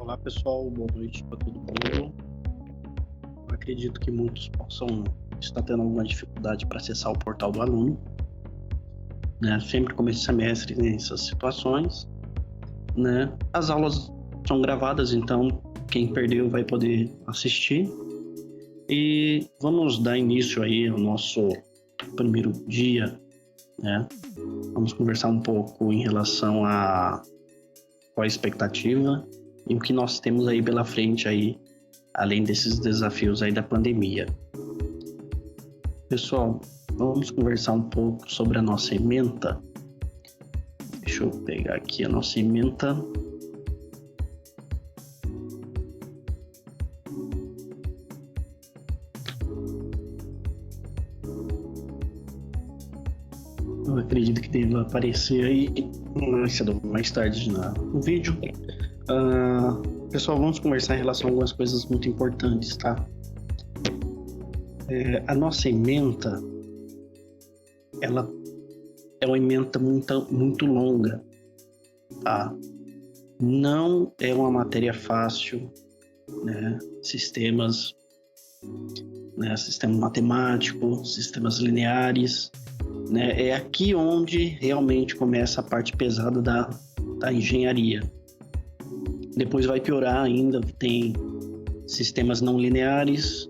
Olá pessoal, boa noite para todo mundo. Eu acredito que muitos possam estar tendo alguma dificuldade para acessar o portal do aluno, né? Sempre começo de semestre nessas situações, né? As aulas são gravadas, então quem perdeu vai poder assistir. E vamos dar início aí ao nosso primeiro dia, né? Vamos conversar um pouco em relação a qual a expectativa e o que nós temos aí pela frente aí, além desses desafios aí da pandemia. Pessoal, vamos conversar um pouco sobre a nossa ementa. Deixa eu pegar aqui a nossa ementa. Eu acredito que deve aparecer aí mais tarde no vídeo. Pessoal, vamos conversar em relação a algumas coisas muito importantes, tá? A nossa ementa, ela é uma ementa muito longa, tá? Não é uma matéria fácil, né? Sistemas, né? Sistema matemático, sistemas lineares, né? É aqui onde realmente começa a parte pesada da engenharia. Depois vai piorar ainda, tem sistemas não lineares,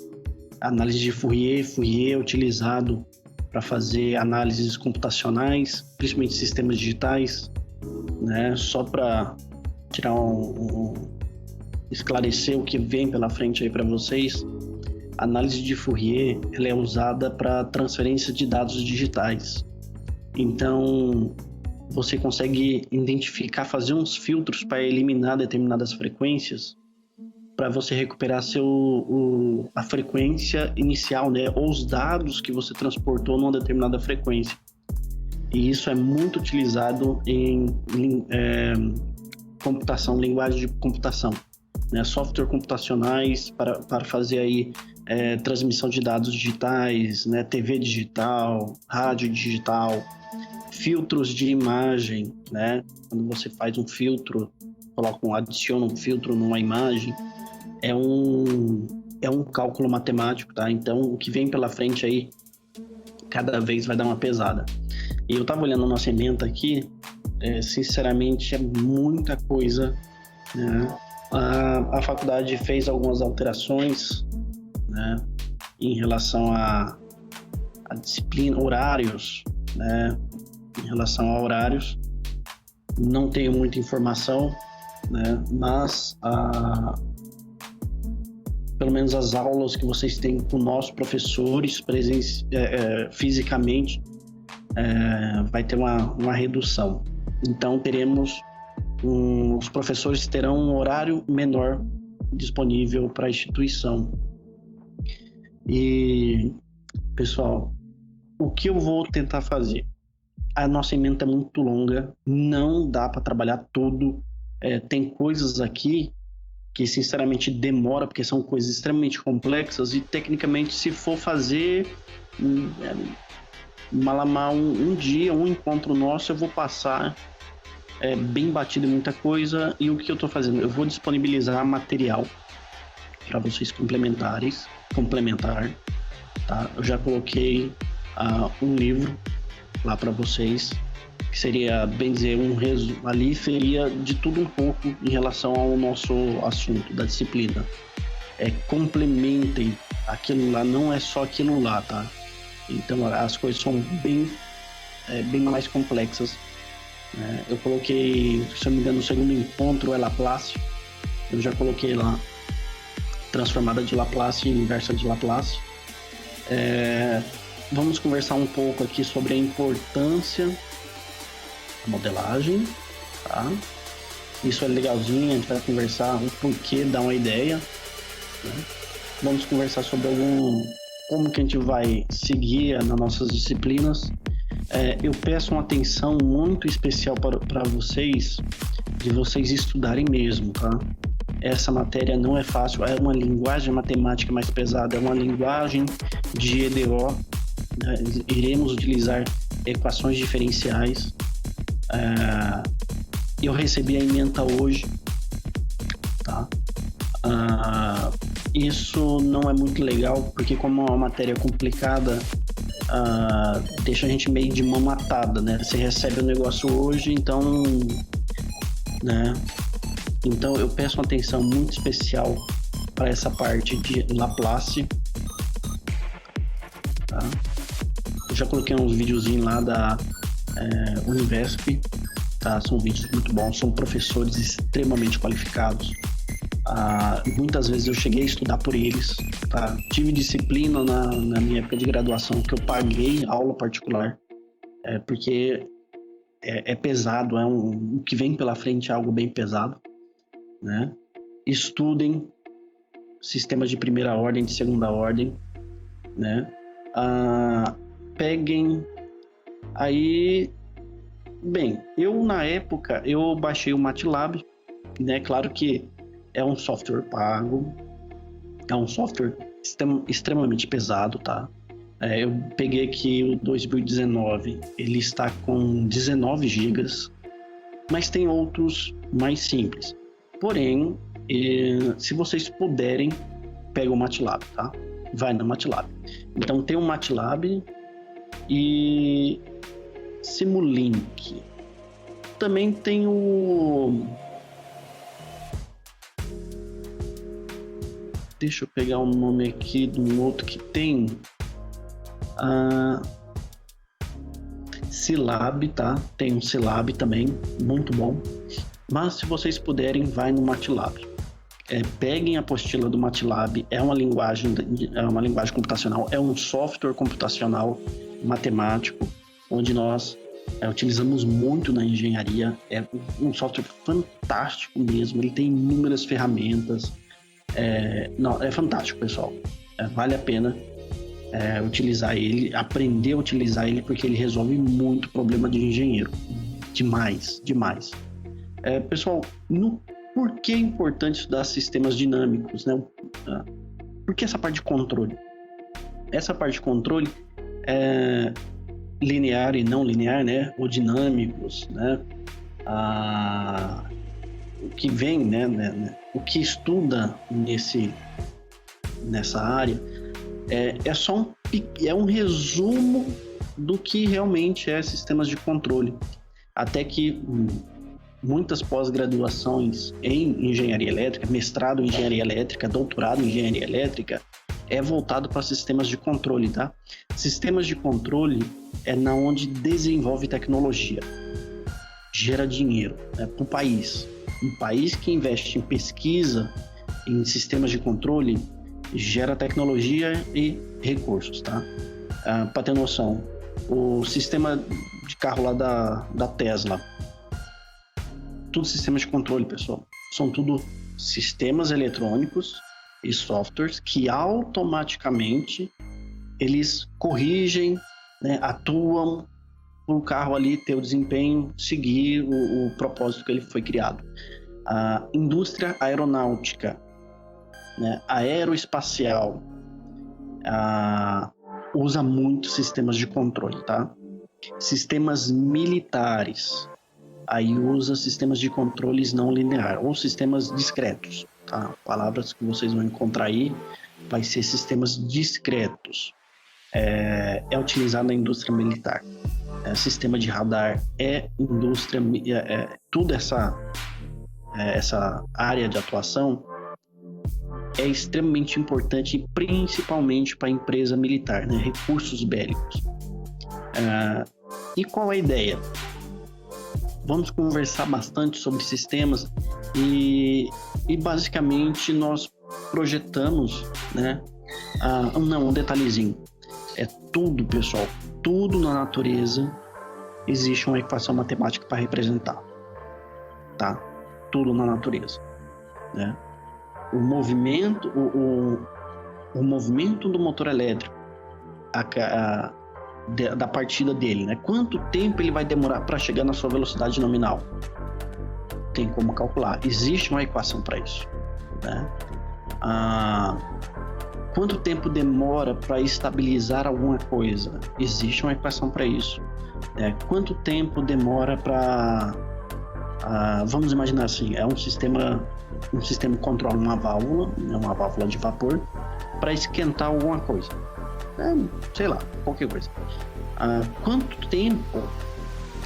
análise de Fourier. Fourier é utilizado para fazer análises computacionais, principalmente sistemas digitais, né? Só para tirar esclarecer o que vem pela frente aí para vocês. A análise de Fourier, ela é usada para transferência de dados digitais. Então, você consegue identificar, fazer uns filtros para eliminar determinadas frequências, para você recuperar a frequência inicial, né? Ou os dados que você transportou numa determinada frequência. E isso é muito utilizado em computação, linguagem de computação, né? Software computacionais para fazer aí transmissão de dados digitais, né? TV digital, rádio digital, filtros de imagem, né? Quando você faz um filtro, adiciona um filtro numa imagem, é um cálculo matemático, tá? Então, o que vem pela frente aí, cada vez vai dar uma pesada. E eu tava olhando a nossa ementa aqui, sinceramente, é muita coisa, né? A faculdade fez algumas alterações, né? Em relação a disciplina, horários, né? Em relação a horários, não tenho muita informação, né? Mas pelo menos as aulas que vocês têm com nossos professores fisicamente, vai ter uma redução. Então os professores terão um horário menor disponível para a instituição. E, pessoal, o que eu vou tentar fazer? A nossa ementa é muito longa, não dá para trabalhar tudo. Tem coisas aqui que sinceramente demora, porque são coisas extremamente complexas e tecnicamente, se for fazer malamar um dia, um encontro nosso, eu vou passar bem batido em muita coisa. E o que eu estou fazendo? Eu vou disponibilizar material para vocês complementar, tá? Eu já coloquei um livro lá para vocês, que seria, bem dizer, um resumo. Ali seria de tudo um pouco em relação ao nosso assunto da disciplina. Complementem aquilo lá, não é só aquilo lá, tá? Então as coisas são bem mais complexas, né? Eu coloquei, se eu não me engano, no segundo encontro é Laplace. Eu já coloquei lá transformada de Laplace e inversa de Laplace. Vamos conversar um pouco aqui sobre a importância da modelagem, tá? Isso é legalzinho, a gente vai conversar o porquê, dar uma ideia, né? Vamos conversar sobre como que a gente vai seguir nas nossas disciplinas. Eu peço uma atenção muito especial para vocês, de vocês estudarem mesmo, tá? Essa matéria não é fácil, é uma linguagem matemática mais pesada, é uma linguagem de EDO, né? Iremos utilizar equações diferenciais. Eu recebi a ementa hoje, tá? Isso não é muito legal, porque como é uma matéria complicada, deixa a gente meio de mão atada, né? Você recebe o negócio hoje, então, né? Então eu peço uma atenção muito especial para essa parte de Laplace, tá? Eu já coloquei uns videozinhos lá da Univesp, tá? São vídeos muito bons, são professores extremamente qualificados. Muitas vezes eu cheguei a estudar por eles, tá? Tive disciplina na minha época de graduação que eu paguei aula particular, porque é pesado, o que vem pela frente é algo bem pesado, né? Estudem sistemas de primeira ordem, de segunda ordem, né? Peguem aí, bem, eu na época eu baixei o MATLAB, né? Claro que é um software pago, é um software extremamente pesado, tá? Eu peguei aqui o 2019, ele está com 19 GB, mas tem outros mais simples. Porém, se vocês puderem, pega o MATLAB, tá? Vai no MATLAB. Então tem o MATLAB e Simulink. Também tem o... Deixa eu pegar o nome aqui de um outro que tem. Scilab, tá? Tem um Scilab também, muito bom. Mas se vocês puderem, vai no MATLAB. Peguem a apostila do MATLAB, é uma linguagem computacional, é um software computacional matemático, onde nós utilizamos muito na engenharia. É um software fantástico mesmo, ele tem inúmeras ferramentas. É fantástico, pessoal. Vale a pena utilizar ele, aprender a utilizar ele, porque ele resolve muito problema de engenheiro. Demais. Pessoal, por que é importante estudar sistemas dinâmicos, né? Por que essa parte de controle? Essa parte de controle é linear e não linear, né? Ou dinâmicos, né? O que vem, né? O que estuda nessa área é só um resumo do que realmente é sistemas de controle. Até que muitas pós-graduações em engenharia elétrica, mestrado em engenharia elétrica, doutorado em engenharia elétrica, é voltado para sistemas de controle, tá? Sistemas de controle é na onde desenvolve tecnologia, gera dinheiro, para o país. Um país que investe em pesquisa, em sistemas de controle, gera tecnologia e recursos, tá? Para ter noção, o sistema de carro lá da Tesla, tudo sistemas de controle, pessoal. São tudo sistemas eletrônicos e softwares que automaticamente eles corrigem, né, atuam para o carro ali ter o desempenho, seguir o propósito que ele foi criado. A indústria aeronáutica, né, aeroespacial, usa muito sistemas de controle, tá? Sistemas militares, aí usa sistemas de controles não linear ou sistemas discretos, tá? Palavras que vocês vão encontrar aí vai ser sistemas discretos. É utilizado na indústria militar. Sistema de radar indústria, tudo essa área de atuação é extremamente importante, principalmente para a empresa militar, né? Recursos bélicos. E qual é a ideia? Vamos conversar bastante sobre sistemas e basicamente nós projetamos, né? Um detalhezinho. É tudo, pessoal, tudo na natureza existe uma equação matemática para representar, tá? Tudo na natureza, né? O movimento do motor elétrico, da partida dele, né? Quanto tempo ele vai demorar para chegar na sua velocidade nominal? Tem como calcular. Existe uma equação para isso, né? Quanto tempo demora para estabilizar alguma coisa? Existe uma equação para isso. Quanto tempo demora para Vamos imaginar assim, é um sistema que controla uma válvula, né, uma válvula de vapor, para esquentar alguma coisa. Sei lá, qualquer coisa. Quanto tempo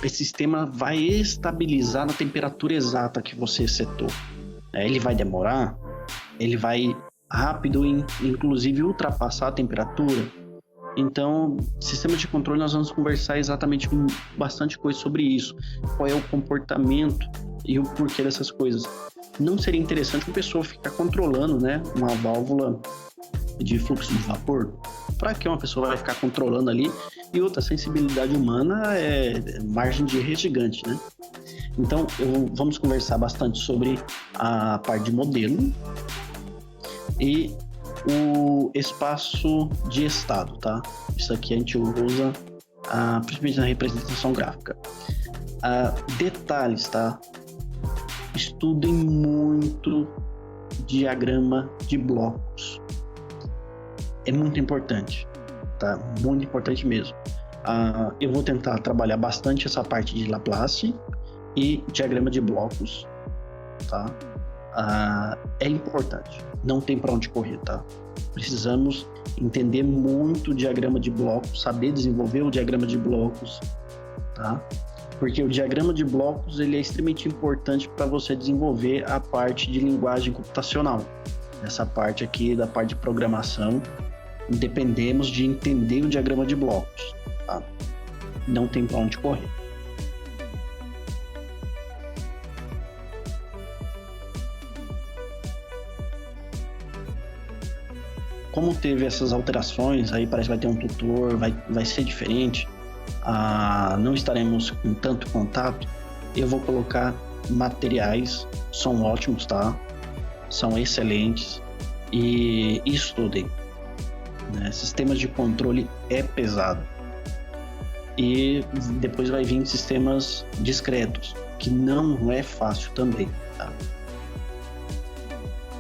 esse sistema vai estabilizar na temperatura exata que você setou? Ele vai demorar? Ele vai rápido, inclusive ultrapassar a temperatura? Então, sistema de controle, nós vamos conversar exatamente bastante coisa sobre isso. Qual é o comportamento e o porquê dessas coisas. Não seria interessante uma pessoa ficar controlando, né, uma válvula de fluxo de vapor? Para que uma pessoa vai ficar controlando ali? E outra, sensibilidade humana é margem de erro gigante, né? Então, vamos conversar bastante sobre a parte de modelo e o espaço de estado, tá? Isso aqui a gente usa principalmente na representação gráfica. Detalhes, tá? Estudem muito diagrama de blocos. É muito importante, tá? Muito importante mesmo. Eu vou tentar trabalhar bastante essa parte de Laplace e diagrama de blocos, tá? É importante, não tem para onde correr, tá? Precisamos entender muito o diagrama de blocos, saber desenvolver o diagrama de blocos, tá? Porque o diagrama de blocos ele é extremamente importante para você desenvolver a parte de linguagem computacional. Essa parte aqui da parte de programação, dependemos de entender o diagrama de blocos, tá? Não tem para onde correr. Como teve essas alterações, aí parece que vai ter um tutor, vai ser diferente, não estaremos com tanto contato, eu vou colocar materiais, são ótimos, tá? São excelentes e estudem, né? Sistemas de controle é pesado e depois vai vir sistemas discretos, que não é fácil também, tá?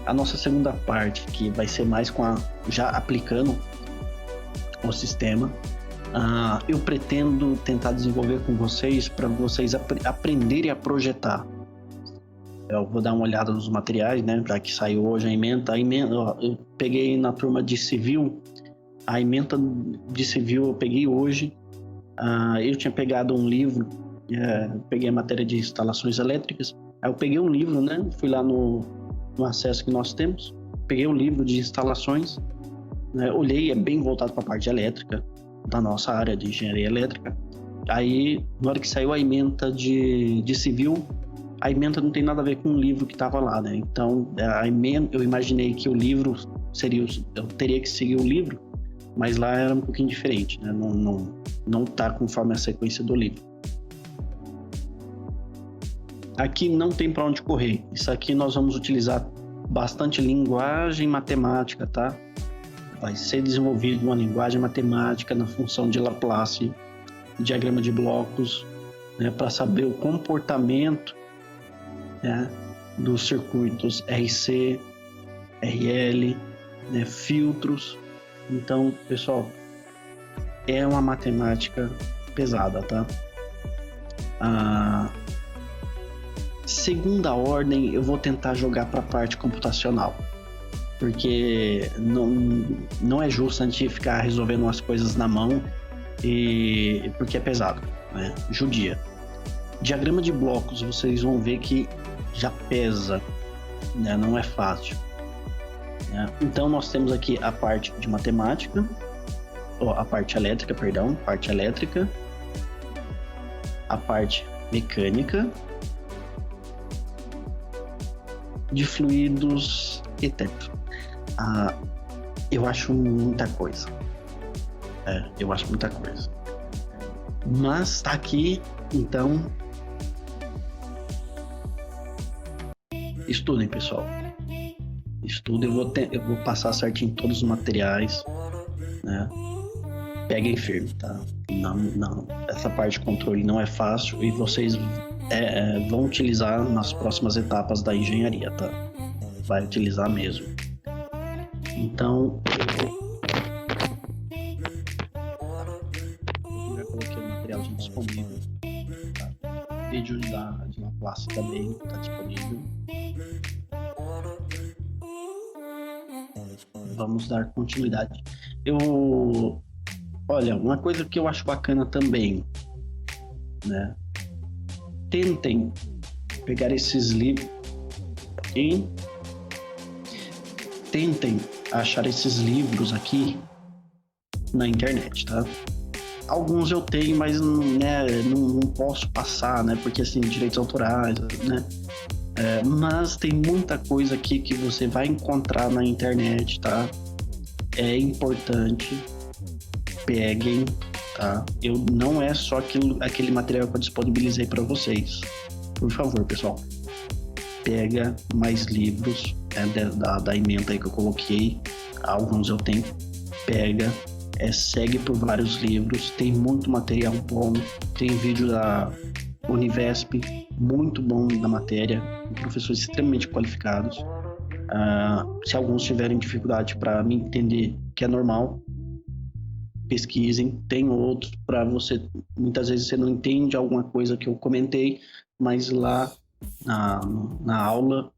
A nossa segunda parte, que vai ser mais já aplicando o sistema, eu pretendo tentar desenvolver com vocês, para vocês aprenderem a projetar. Eu vou dar uma olhada nos materiais, né, já que saiu hoje a ementa. Eu peguei na turma de civil, a ementa de civil eu peguei hoje. Eu tinha pegado um livro, peguei a matéria de instalações elétricas, aí eu peguei um livro, né, fui lá no acesso que nós temos, peguei um livro de instalações, né, olhei, é bem voltado para a parte elétrica, da nossa área de engenharia elétrica. Aí, na hora que saiu a ementa de civil, a ementa não tem nada a ver com o livro que estava lá, né? Então, a ementa, eu imaginei que o livro eu teria que seguir o livro, mas lá era um pouquinho diferente, né? Não tá conforme a sequência do livro. Aqui não tem para onde correr. Isso aqui nós vamos utilizar bastante linguagem matemática, tá? Vai ser desenvolvido uma linguagem matemática na função de Laplace, diagrama de blocos, né, para saber o comportamento, né, dos circuitos RC, RL, né, filtros. Então, pessoal, é uma matemática pesada, tá? Segunda ordem, eu vou tentar jogar para a parte computacional, porque não é justo a gente ficar resolvendo umas coisas na mão, porque é pesado, né? Judia. Diagrama de blocos, vocês vão ver que já pesa, né? Não é fácil, né? Então nós temos aqui a parte de matemática, a parte elétrica, a parte mecânica, de fluidos e teto. Eu acho muita coisa. Eu acho muita coisa. Mas tá aqui, então estudem, pessoal. Estudem, eu vou passar certinho todos os materiais, né? Peguem firme, tá? Não, essa parte de controle não é fácil e vocês vão utilizar nas próximas etapas da engenharia, tá? Vai utilizar mesmo. Então, eu já coloquei o material disponível, tá? Vídeo de classe também está disponível. Vamos dar continuidade. Olha, uma coisa que eu acho bacana também, né? Tentem pegar esses livros e tentem achar esses livros aqui na internet, tá? Alguns eu tenho, mas né, não posso passar, né? Porque assim, direitos autorais, né? Mas tem muita coisa aqui que você vai encontrar na internet, tá? É importante, peguem, tá? Não é só aquele material que eu disponibilizei para vocês. Por favor, pessoal, pega mais livros, né, da ementa aí que eu coloquei. Alguns eu tenho. Pega, segue por vários livros. Tem muito material bom. Tem vídeo da Univesp, muito bom da matéria, professores extremamente qualificados. Se alguns tiverem dificuldade para me entender, que é normal, pesquisem. Tem outros para você, muitas vezes você não entende alguma coisa que eu comentei, mas lá na aula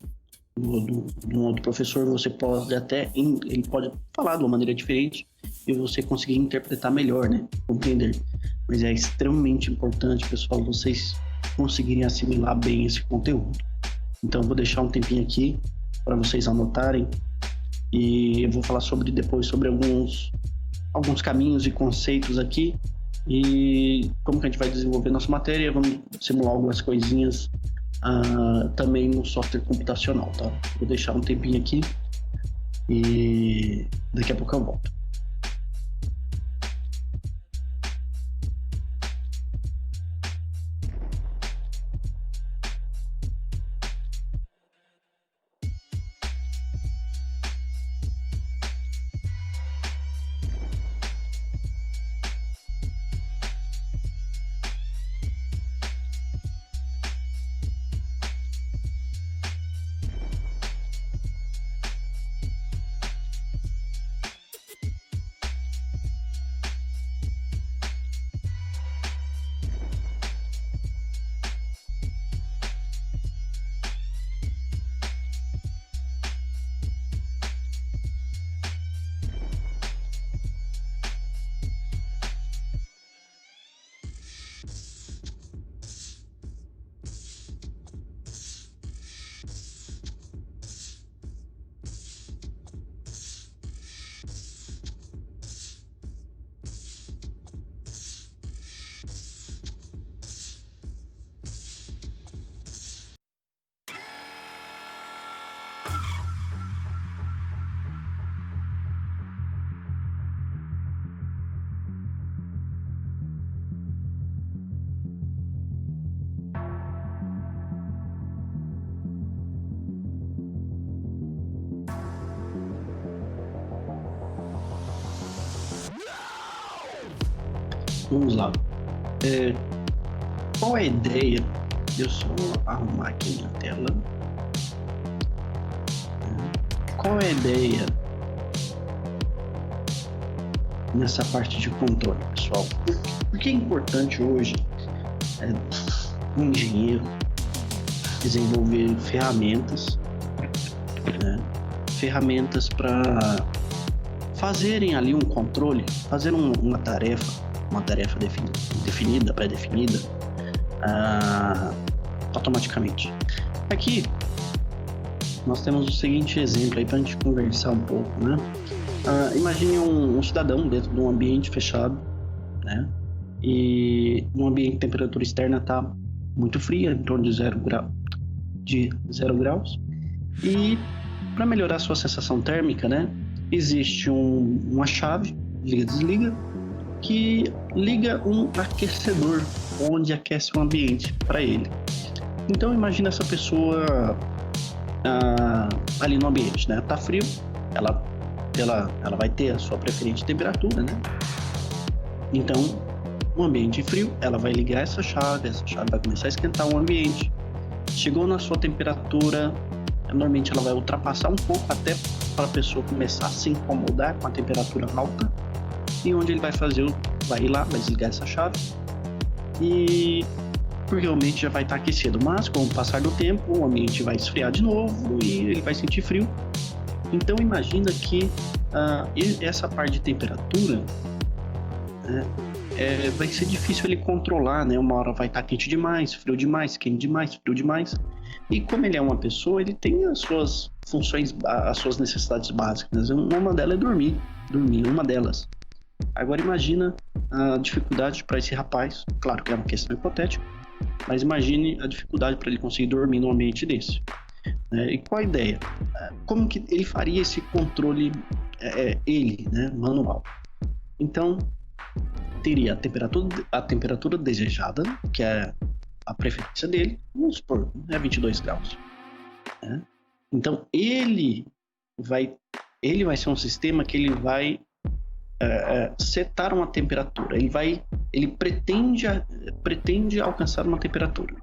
do outro professor, você pode ele pode falar de uma maneira diferente e você conseguir interpretar melhor, né? Compreender. Mas é extremamente importante, pessoal, vocês conseguirem assimilar bem esse conteúdo. Então eu vou deixar um tempinho aqui para vocês anotarem e eu vou falar depois sobre alguns caminhos e conceitos aqui e como que a gente vai desenvolver nossa matéria. Vamos simular algumas coisinhas também no software computacional, tá? Vou deixar um tempinho aqui e daqui a pouco eu volto. Vamos lá. Qual é a ideia? Deixa eu só arrumar aqui minha tela. Qual é a ideia nessa parte de controle, pessoal? Por que é importante hoje um engenheiro desenvolver ferramentas, né? Ferramentas para fazerem ali um controle, fazer uma tarefa definida, pré-definida, automaticamente. Aqui nós temos o seguinte exemplo aí para a gente conversar um pouco, né? Imagine um cidadão dentro de um ambiente fechado, né? E um ambiente de temperatura externa está muito fria, em torno de 0 graus. E para melhorar a sua sensação térmica, né? Existe uma chave, liga-desliga, que liga um aquecedor, onde aquece o ambiente para ele. Então imagina essa pessoa ali no ambiente, né? Tá frio, ela vai ter a sua preferente temperatura, né? Então, no ambiente frio, ela vai ligar essa chave vai começar a esquentar o ambiente. Chegou na sua temperatura, normalmente ela vai ultrapassar um pouco até para a pessoa começar a se incomodar com a temperatura alta. E onde ele vai ir lá, vai desligar essa chave. E porque o ambiente já vai estar aquecido. Mas com o passar do tempo, o ambiente vai esfriar de novo e ele vai sentir frio. Então imagina que essa parte de temperatura, né, vai ser difícil ele controlar, né? Uma hora vai estar quente demais, frio demais, quente demais, frio demais. E como ele é uma pessoa, ele tem as suas funções, as suas necessidades básicas. Uma delas é dormir, uma delas. Agora imagina a dificuldade para esse rapaz, claro que é uma questão hipotética, mas imagine a dificuldade para ele conseguir dormir num ambiente desse. E qual a ideia? Como que ele faria esse controle, ele, né, manual? Então, teria a temperatura desejada, que é a preferência dele, vamos supor, 22 graus. Né? Então, ele vai ser um sistema que ele vai setar uma temperatura, ele pretende alcançar uma temperatura.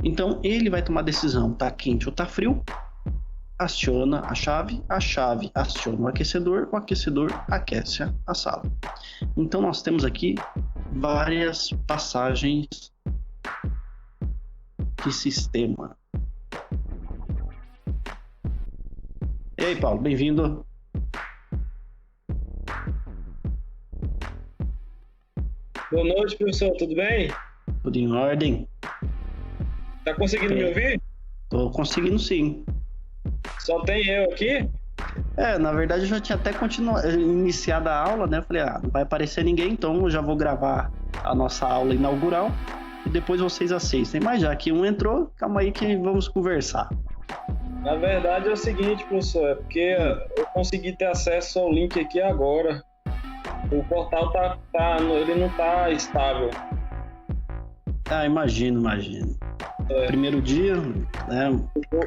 Então ele vai tomar a decisão, tá quente ou tá frio, aciona a chave aciona o aquecedor aquece a sala. Então nós temos aqui várias passagens de sistema. E aí, Paulo, bem-vindo. Boa noite, professor, tudo bem? Tudo em ordem? Tá conseguindo me ouvir? Tô conseguindo, sim. Só tem eu aqui? Na verdade eu já tinha até iniciado a aula, né? Eu falei, não vai aparecer ninguém, então eu já vou gravar a nossa aula inaugural e depois vocês assistem. Mas já que um entrou, calma aí que vamos conversar. Na verdade é o seguinte, professor, é porque eu consegui ter acesso ao link aqui agora. O portal ele não tá estável. Imagino. Primeiro dia, né?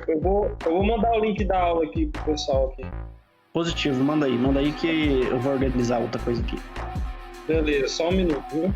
Eu vou mandar o link da aula aqui pro pessoal aqui. Positivo, manda aí que eu vou organizar outra coisa aqui. Beleza, só um minuto, viu?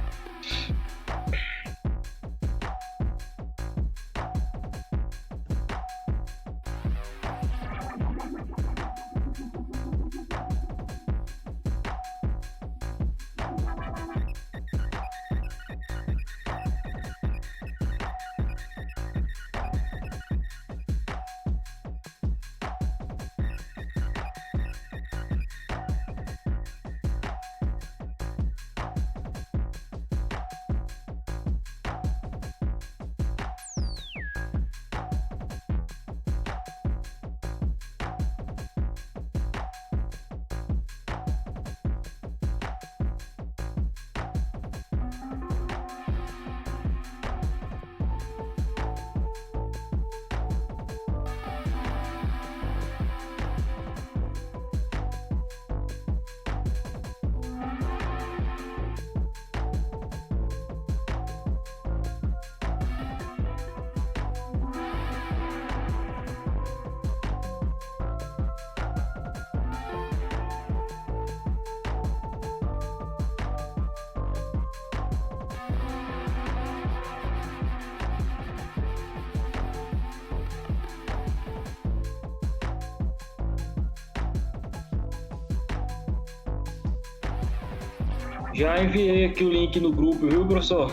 Já enviei aqui o link no grupo, viu, professor?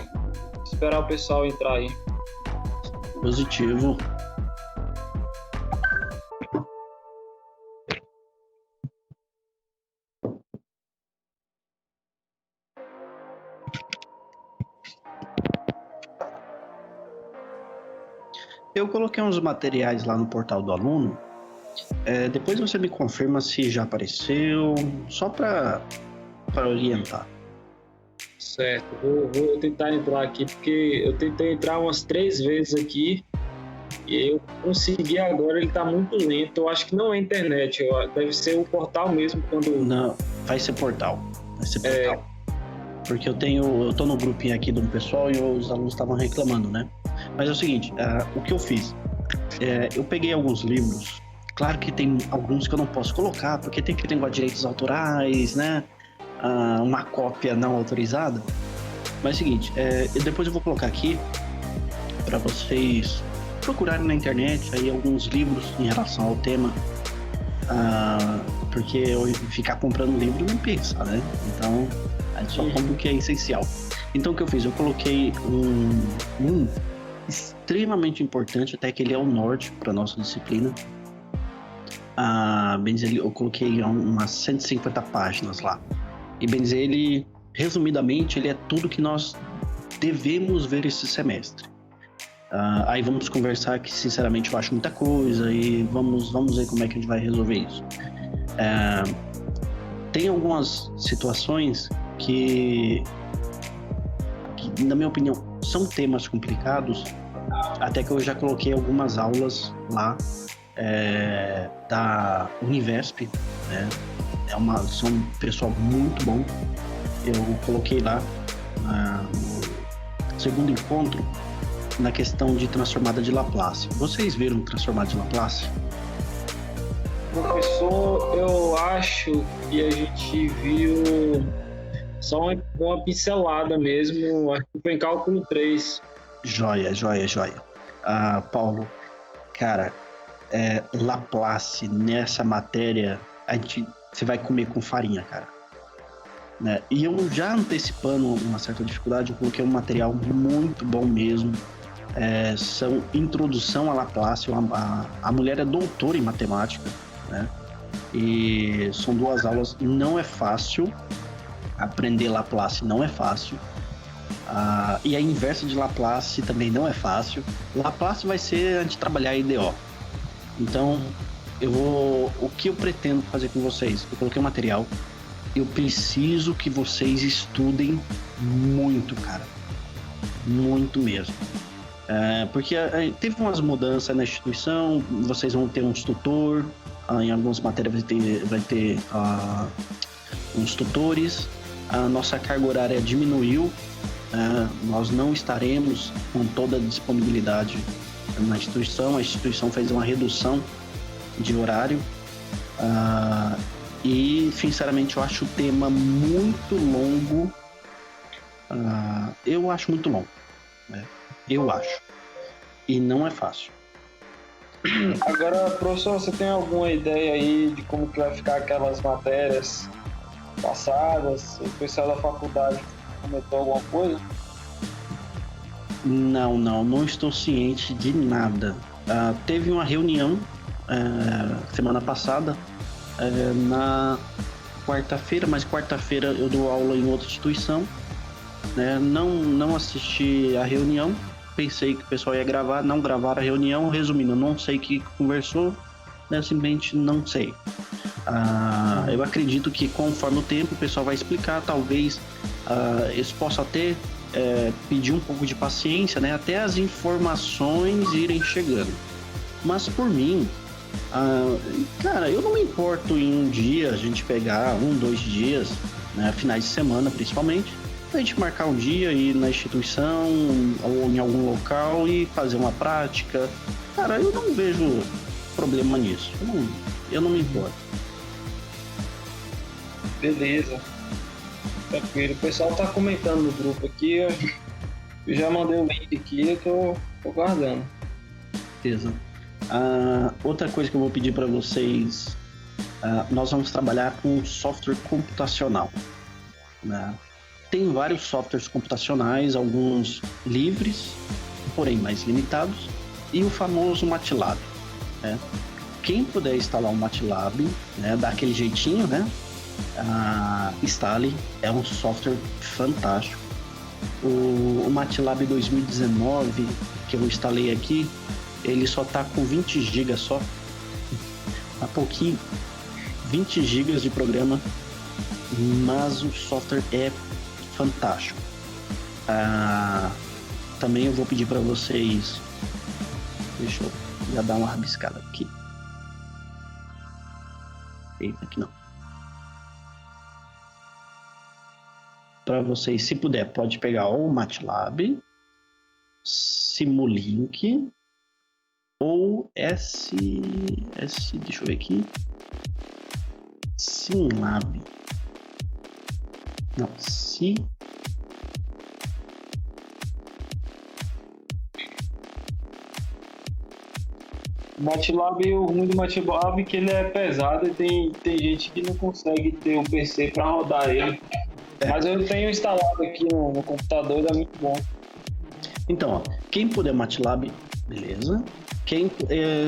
Esperar o pessoal entrar aí. Positivo. Eu coloquei uns materiais lá no portal do aluno. Depois você me confirma se já apareceu, só para orientar. Certo, vou tentar entrar aqui, porque eu tentei entrar umas 3 vezes aqui e eu consegui agora, ele tá muito lento. Eu acho que não é internet, deve ser o portal mesmo. Não, vai ser portal. Porque eu tô no grupinho aqui do pessoal e os alunos estavam reclamando, né? Mas é o seguinte, o que eu fiz? Eu peguei alguns livros, claro que tem alguns que eu não posso colocar, porque tem aquele negócio de direitos autorais, né? Uma cópia não autorizada. Mas é o seguinte, depois eu vou colocar aqui para vocês procurarem na internet aí alguns livros em relação ao tema, porque eu ficar comprando livro não pensa, né? Então a gente só compra o que é essencial. Então o que eu fiz? Eu coloquei um extremamente importante, até que ele é o norte para nossa disciplina. Bem dizer, eu coloquei umas 150 páginas lá. E bem dizer, ele, resumidamente, ele é tudo que nós devemos ver esse semestre. Aí vamos conversar, que sinceramente eu acho muita coisa, e vamos ver como é que a gente vai resolver isso. Tem algumas situações que, na minha opinião, são temas complicados, até que eu já coloquei algumas aulas lá da Univesp, né? São um pessoal muito bom. Eu coloquei lá no segundo encontro na questão de transformada de Laplace. Vocês viram transformada de Laplace? Professor, eu acho que a gente viu só uma pincelada mesmo, acho que foi em cálculo 3. Joia. Paulo, cara, Laplace nessa matéria, você vai comer com farinha, cara. Né? E eu já antecipando uma certa dificuldade, eu coloquei um material muito bom mesmo. São introdução a Laplace, a mulher é doutora em matemática, né? E são 2 aulas, não é fácil aprender Laplace, não é fácil. E a inversa de Laplace também não é fácil. Laplace vai ser a gente trabalhar IDO. Então, o que eu pretendo fazer com vocês? Eu coloquei o material, eu preciso que vocês estudem muito, cara. Muito mesmo. Porque teve umas mudanças na instituição, vocês vão ter uns tutor, em algumas matérias vai ter uns tutores, a nossa carga horária diminuiu, nós não estaremos com toda a disponibilidade na instituição, a instituição fez uma redução de horário, e sinceramente eu acho o tema muito longo, eu acho muito longo, né? Eu acho. E não é fácil. Agora, professor, você tem alguma ideia aí de como que vai ficar aquelas matérias passadas? O pessoal da faculdade comentou alguma coisa? Não estou ciente de nada. Teve uma reunião semana passada, na quarta-feira, mas quarta-feira eu dou aula em outra instituição, né? Não assisti a reunião, pensei que o pessoal ia gravar, não gravaram a reunião. Resumindo, eu não sei o que conversou, né? Simplesmente não sei. Eu acredito que conforme o tempo o pessoal vai explicar, talvez eles possam até pedir um pouco de paciência, né? Até as informações irem chegando. Mas por mim, cara, eu não me importo em um dia a gente pegar 2 dias, né? Finais de semana principalmente, a gente marcar um dia, ir na instituição ou em algum local e fazer uma prática. Cara, eu não vejo problema nisso. Eu não me importo. Beleza. Tranquilo. O pessoal tá comentando no grupo aqui. Eu já mandei o link aqui, eu tô guardando. Beleza. Outra coisa que eu vou pedir para vocês, nós vamos trabalhar com software computacional, né? Tem vários softwares computacionais, alguns livres, porém mais limitados, e o famoso MATLAB, né? Quem puder instalar o MATLAB, né, daquele jeitinho, né, instale, é um software fantástico. O MATLAB 2019, que eu instalei aqui, ele só tá com 20 GB só, há pouquinho, 20 GB de programa, mas o software é fantástico. Também eu vou pedir para vocês, deixa eu já dar uma rabiscada aqui. Eita, aqui não. Para vocês, se puder, pode pegar o MATLAB, Simulink ou deixa eu ver aqui, Simlab. Não, MATLAB, o ruim do MATLAB é que ele é pesado e tem gente que não consegue ter um PC para rodar ele. Mas eu tenho instalado aqui no computador, é muito bom. Então, ó, quem puder MATLAB, beleza. Quem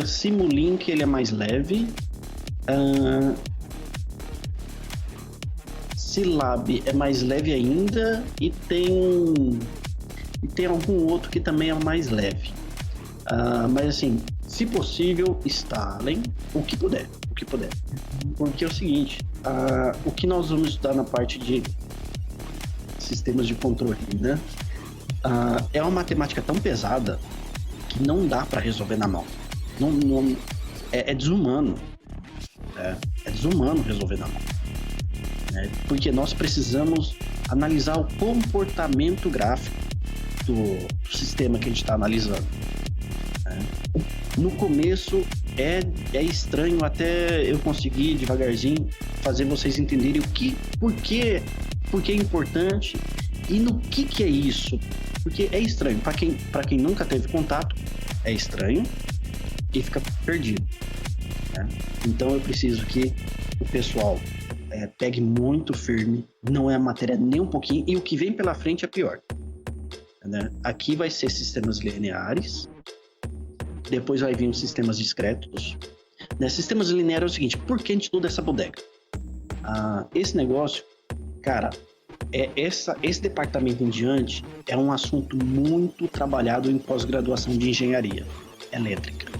Simulink, ele é mais leve. Scilab é mais leve ainda e tem algum outro que também é mais leve. Mas assim, se possível, instalem o que puder. Porque é o seguinte, o que nós vamos estudar na parte de sistemas de controle, né? É uma matemática tão pesada que não dá para resolver na mão. É desumano. É desumano resolver na mão. Porque nós precisamos analisar o comportamento gráfico do sistema que a gente está analisando. No começo é estranho até eu conseguir devagarzinho fazer vocês entenderem por que é importante e no que é isso. Porque é estranho, para quem nunca teve contato, é estranho e fica perdido. Então eu preciso que o pessoal pegue muito firme, não é a matéria nem um pouquinho, e o que vem pela frente é pior. Aqui vai ser sistemas lineares, depois vai vir os sistemas discretos. Sistemas lineares é o seguinte, por que a gente estuda essa bodega? Esse negócio, cara, esse departamento em diante é um assunto muito trabalhado em pós-graduação de engenharia elétrica.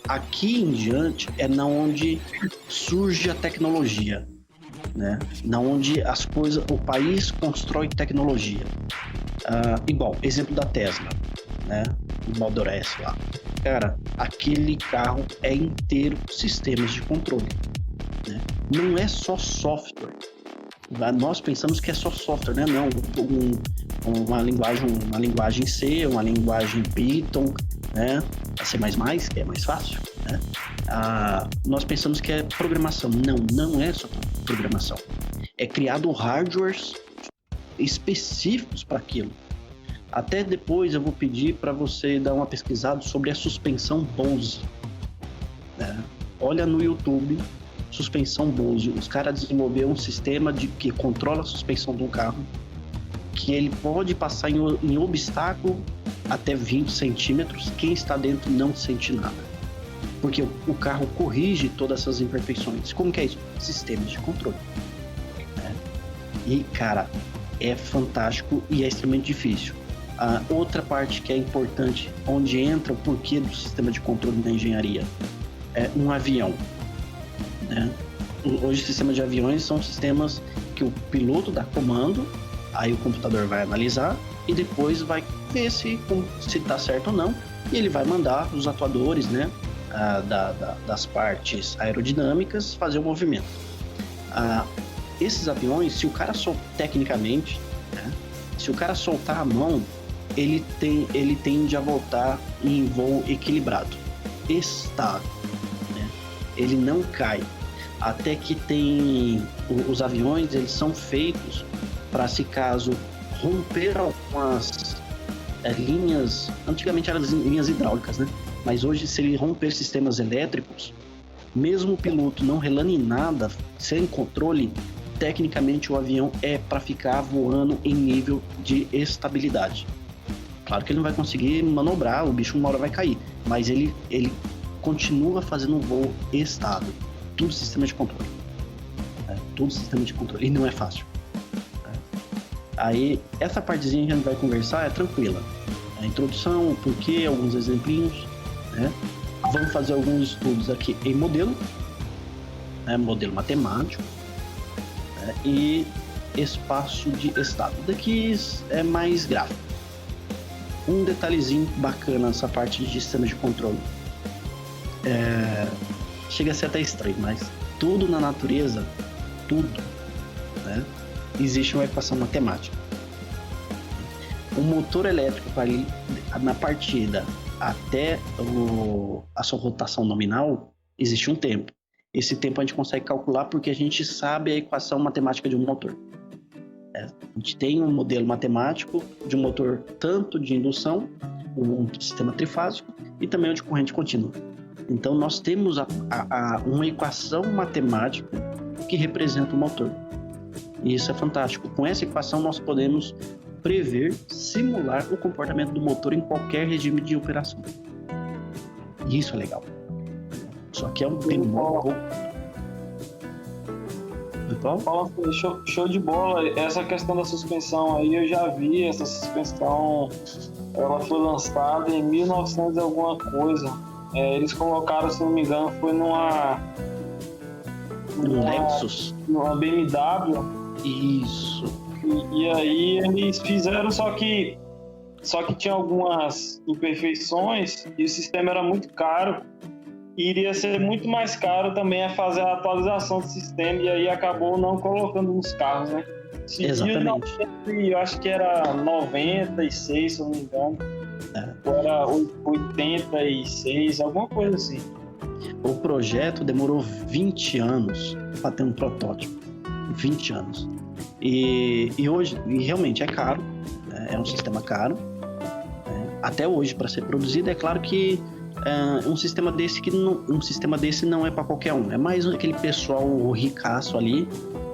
Aqui em diante é na onde surge a tecnologia, na onde as coisas, o país constrói tecnologia. Igual, exemplo da Tesla, o Model S lá. Cara, aquele carro é inteiro sistemas de controle, Não é só software. Nós pensamos que é só software, né? Não, uma linguagem C, uma linguagem Python, a C++, que é mais fácil, nós pensamos que é programação. Não é só programação. É criado hardwares específicos para aquilo. Até depois eu vou pedir para você dar uma pesquisada sobre a suspensão Bose. Olha no YouTube, suspensão Bose. Os caras desenvolveram um sistema que controla a suspensão de um carro, que ele pode passar em obstáculo até 20 centímetros. Quem está dentro não sente nada. Porque o carro corrige todas essas imperfeições. Como que é isso? Sistemas de controle. E, cara, é fantástico e é extremamente difícil. Outra parte que é importante, onde entra o porquê do sistema de controle da engenharia, é um avião. Hoje, sistemas de aviões são sistemas que o piloto dá comando, aí o computador vai analisar e depois vai ver se está certo ou não, e ele vai mandar os atuadores, das partes aerodinâmicas fazer o movimento. Esses aviões, se o cara tecnicamente, se o cara soltar a mão, ele tende a voltar em voo equilibrado, estável, ele não cai. Até que os aviões, eles são feitos para, se caso romper algumas linhas, antigamente eram linhas hidráulicas, mas hoje, se ele romper sistemas elétricos, mesmo o piloto não relando em nada, sem controle, tecnicamente o avião é para ficar voando em nível de estabilidade. Claro que ele não vai conseguir manobrar, o bicho uma hora vai cair, mas ele continua fazendo um voo estável. Tudo sistema de controle. Tudo sistema de controle. E não é fácil. Aí, essa partezinha que a gente vai conversar é tranquila. A introdução, o porquê, alguns exemplinhos. Vamos fazer alguns estudos aqui em modelo. Modelo matemático. E espaço de estado. Daqui é mais gráfico. Um detalhezinho bacana nessa parte de sistema de controle. Chega a ser até estranho, mas tudo na natureza, existe uma equação matemática. O motor elétrico ali, na partida até a sua rotação nominal, existe um tempo. Esse tempo a gente consegue calcular porque a gente sabe a equação matemática de um motor. A gente tem um modelo matemático de um motor tanto de indução, um sistema trifásico, e também o de corrente contínua. Então nós temos uma equação matemática que representa o motor. E isso é fantástico. Com essa equação, nós podemos prever, simular o comportamento do motor em qualquer regime de operação. E isso é legal. Só que é um tempo. Paulo, show de bola. Essa questão da suspensão aí, eu já vi. Essa suspensão, ela foi lançada em 1900 e alguma coisa. Eles colocaram, se não me engano, foi numa Lexus. Numa BMW. Isso. E aí eles fizeram, só que tinha algumas imperfeições e o sistema era muito caro. E iria ser muito mais caro também a fazer a atualização do sistema, e aí acabou não colocando nos carros, né? Exatamente. Eu acho que era 96, se eu não me engano. Ou era 86, alguma coisa assim. O projeto demorou 20 anos para ter um protótipo. 20 anos. E hoje, realmente é caro, é um sistema caro. Até hoje, para ser produzido, é claro que um sistema desse não é para qualquer um. É mais aquele pessoal ricaço ali,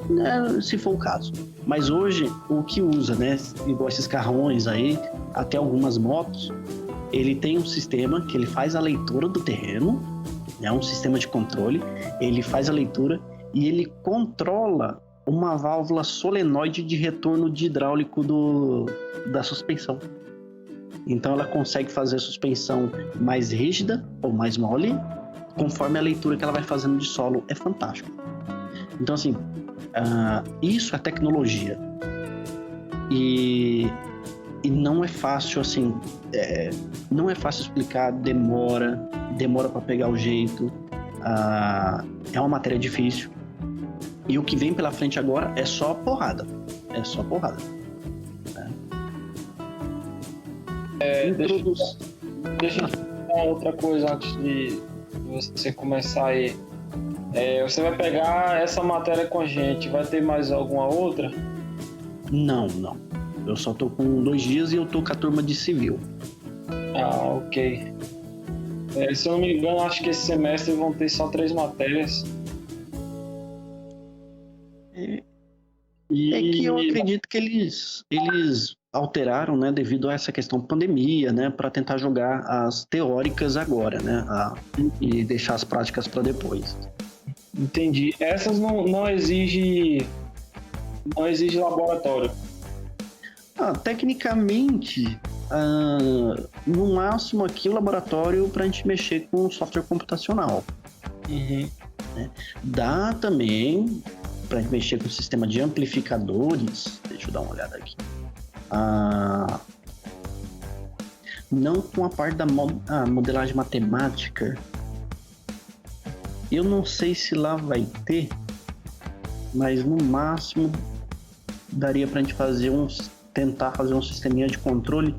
né, se for o caso. Mas hoje, o que usa, né, igual esses carrões aí, até algumas motos, ele tem um sistema que ele faz a leitura do terreno, é um sistema de controle, ele faz a leitura e ele controla uma válvula solenoide de retorno de hidráulico da suspensão. Então ela consegue fazer a suspensão mais rígida ou mais mole, conforme a leitura que ela vai fazendo de solo. É fantástico. Então assim, isso é tecnologia. E não é fácil assim, não é fácil explicar, demora para pegar o jeito. É uma matéria difícil. E o que vem pela frente agora é só porrada. Deixa eu falar outra coisa antes de você começar aí. Você vai pegar essa matéria com a gente, vai ter mais alguma outra? Não. Eu só tô com 2 dias e eu tô com a turma de civil. Ok. Se eu não me engano, acho que esse semestre vão ter só 3 matérias. É que eu acredito que eles alteraram, né, devido a essa questão da pandemia, né, para tentar jogar as teóricas agora, né, e deixar as práticas para depois. Entendi. Essas não exige laboratório. Tecnicamente, no máximo aqui o laboratório para a gente mexer com software computacional. Uhum. Né? Dá também para gente mexer com o sistema de amplificadores. Deixa eu dar uma olhada aqui. Não com a parte da modelagem matemática. Eu não sei se lá vai ter, mas no máximo daria para a gente tentar fazer um sisteminha de controle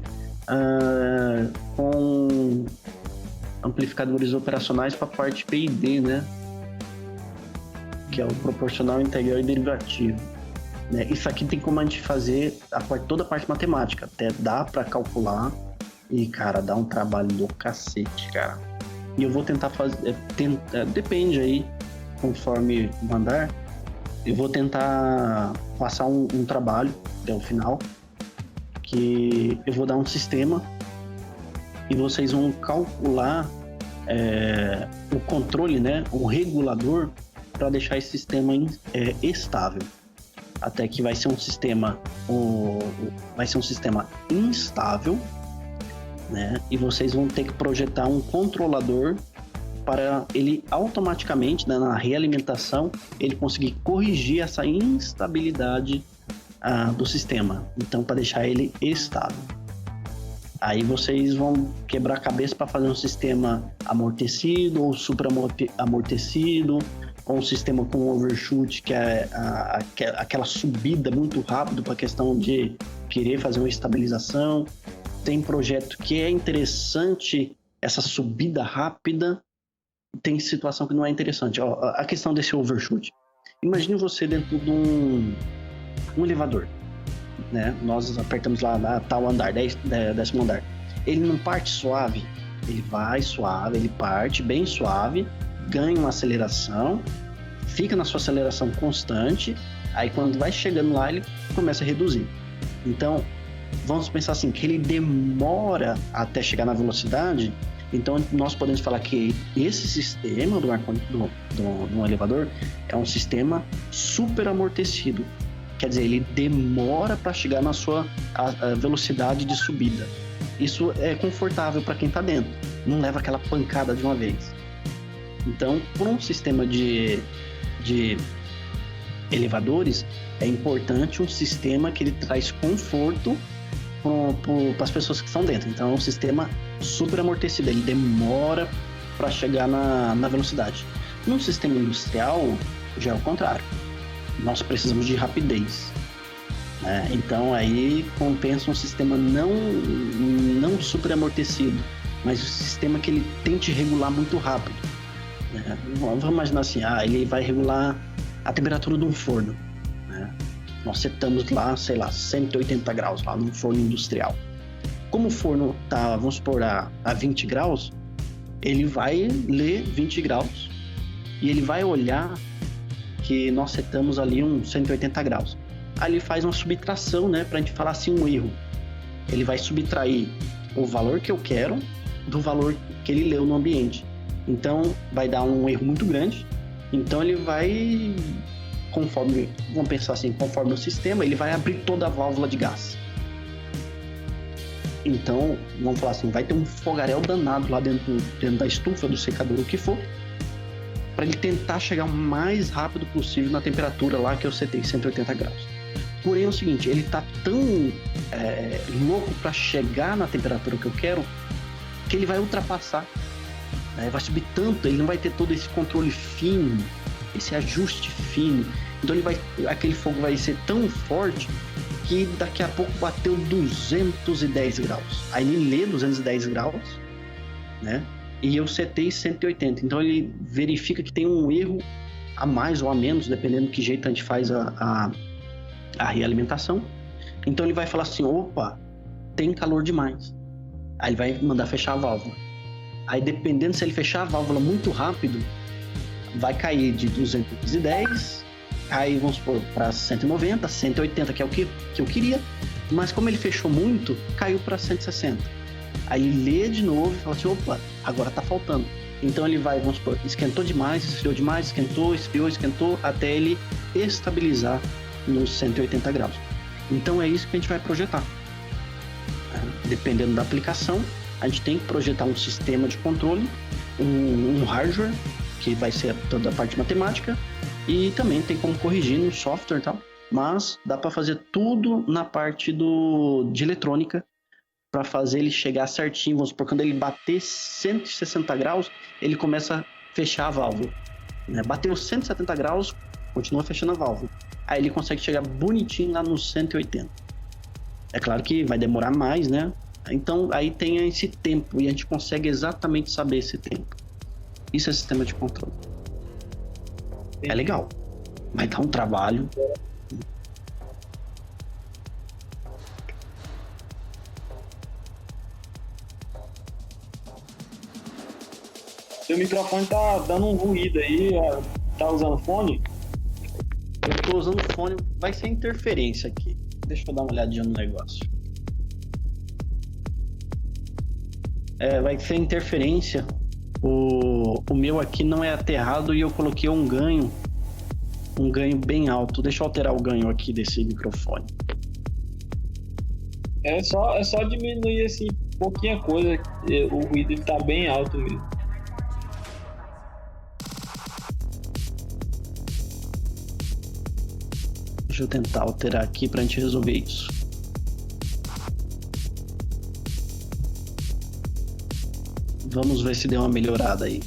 com amplificadores operacionais para a parte P&D, né? Que é o proporcional, integral e derivativo. Né? Isso aqui tem como a gente fazer toda a parte matemática, até dá para calcular e, cara, dá um trabalho do cacete, cara. E eu vou tentar fazer, depende aí, conforme mandar, eu vou tentar passar um trabalho até o final, que eu vou dar um sistema e vocês vão calcular o controle, né, o regulador, para deixar esse sistema estável. Até que vai ser um sistema instável, né? E vocês vão ter que projetar um controlador para ele automaticamente, né, na realimentação, ele conseguir corrigir essa instabilidade do sistema. Então, para deixar ele estável. Aí vocês vão quebrar a cabeça para fazer um sistema amortecido ou supra-amortecido, ou um sistema com overshoot, que é aquela subida muito rápido para a questão de querer fazer uma estabilização. Tem projeto que é interessante essa subida rápida, tem situação que não é interessante. A questão desse overshoot. Imagine você dentro de um elevador, né? Nós apertamos lá na tal andar, 10º andar. Ele não parte suave, ele vai suave, ele parte bem suave, ganha uma aceleração, fica na sua aceleração constante Aí quando vai chegando lá, ele começa a reduzir. Então, vamos pensar assim, que ele demora até chegar na velocidade. Então, nós podemos falar que esse sistema do elevador é um sistema super amortecido. Quer dizer, ele demora para chegar na sua a velocidade de subida. Isso é confortável para quem está dentro, não leva aquela pancada de uma vez. Então, por um sistema de elevadores, é importante um sistema que ele traz conforto para as pessoas que estão dentro. Então, é um sistema super amortecido, ele demora para chegar na velocidade. Num sistema industrial, já é o contrário. Nós precisamos de rapidez. Né? Então, aí compensa um sistema não super amortecido, mas um sistema que ele tente regular muito rápido. Né? Vamos imaginar assim, ele vai regular a temperatura de um forno. Né? Nós setamos lá, sei lá, 180 graus lá num forno industrial. Como o forno está, vamos supor, a 20 graus, ele vai ler 20 graus e ele vai olhar que nós setamos ali uns 180 graus. Aí ele faz uma subtração, né, pra gente falar assim, um erro. Ele vai subtrair o valor que eu quero do valor que ele leu no ambiente. Então, vai dar um erro muito grande. Então, ele vai, vamos pensar assim, conforme o sistema, ele vai abrir toda a válvula de gás. Então, vamos falar assim, vai ter um fogaréu danado lá dentro da estufa, do secador, o que for, para ele tentar chegar o mais rápido possível na temperatura lá que eu setei, 180 graus. Porém, é o seguinte, ele tá tão louco para chegar na temperatura que eu quero, que ele vai ultrapassar. Né? Vai subir tanto, ele não vai ter todo esse controle fino, esse ajuste fino. Então aquele fogo vai ser tão forte que daqui a pouco bateu 210 graus. Aí ele lê 210 graus, né? E eu setei 180. Então ele verifica que tem um erro a mais ou a menos, dependendo do que jeito a gente faz a realimentação. Então ele vai falar assim, opa, tem calor demais. Aí ele vai mandar fechar a válvula. Aí dependendo se ele fechar a válvula muito rápido, vai cair de 210, aí vamos supor para 190, 180, que é o que eu queria. Mas como ele fechou muito, caiu para 160. Aí ele lê de novo e fala assim, opa, agora tá faltando. Então ele vai, vamos supor, esquentou demais, esfriou demais, esquentou, esfriou, esquentou, até ele estabilizar nos 180 graus. Então é isso que a gente vai projetar. Dependendo da aplicação, a gente tem que projetar um sistema de controle, um hardware, que vai ser toda a parte matemática, e também tem como corrigir no software e tal, mas dá para fazer tudo na parte de eletrônica, para fazer ele chegar certinho. Vamos supor, quando ele bater 160 graus, ele começa a fechar a válvula. Né? Bateu 170 graus, continua fechando a válvula. Aí ele consegue chegar bonitinho lá nos 180. É claro que vai demorar mais, né? Então aí tem esse tempo e a gente consegue exatamente saber esse tempo. Isso é sistema de controle. É legal, mas dá um trabalho. Seu microfone tá dando um ruído aí, tá usando fone? Eu tô usando fone, vai ser interferência aqui. Deixa eu dar uma olhadinha no negócio. Vai ser interferência. O meu aqui não é aterrado e eu coloquei um ganho bem alto. Deixa eu alterar o ganho aqui desse microfone. É só diminuir assim, pouquinha coisa. O ruído ele tá bem alto mesmo. Deixa eu tentar alterar aqui pra gente resolver isso. Vamos ver se deu uma melhorada aí.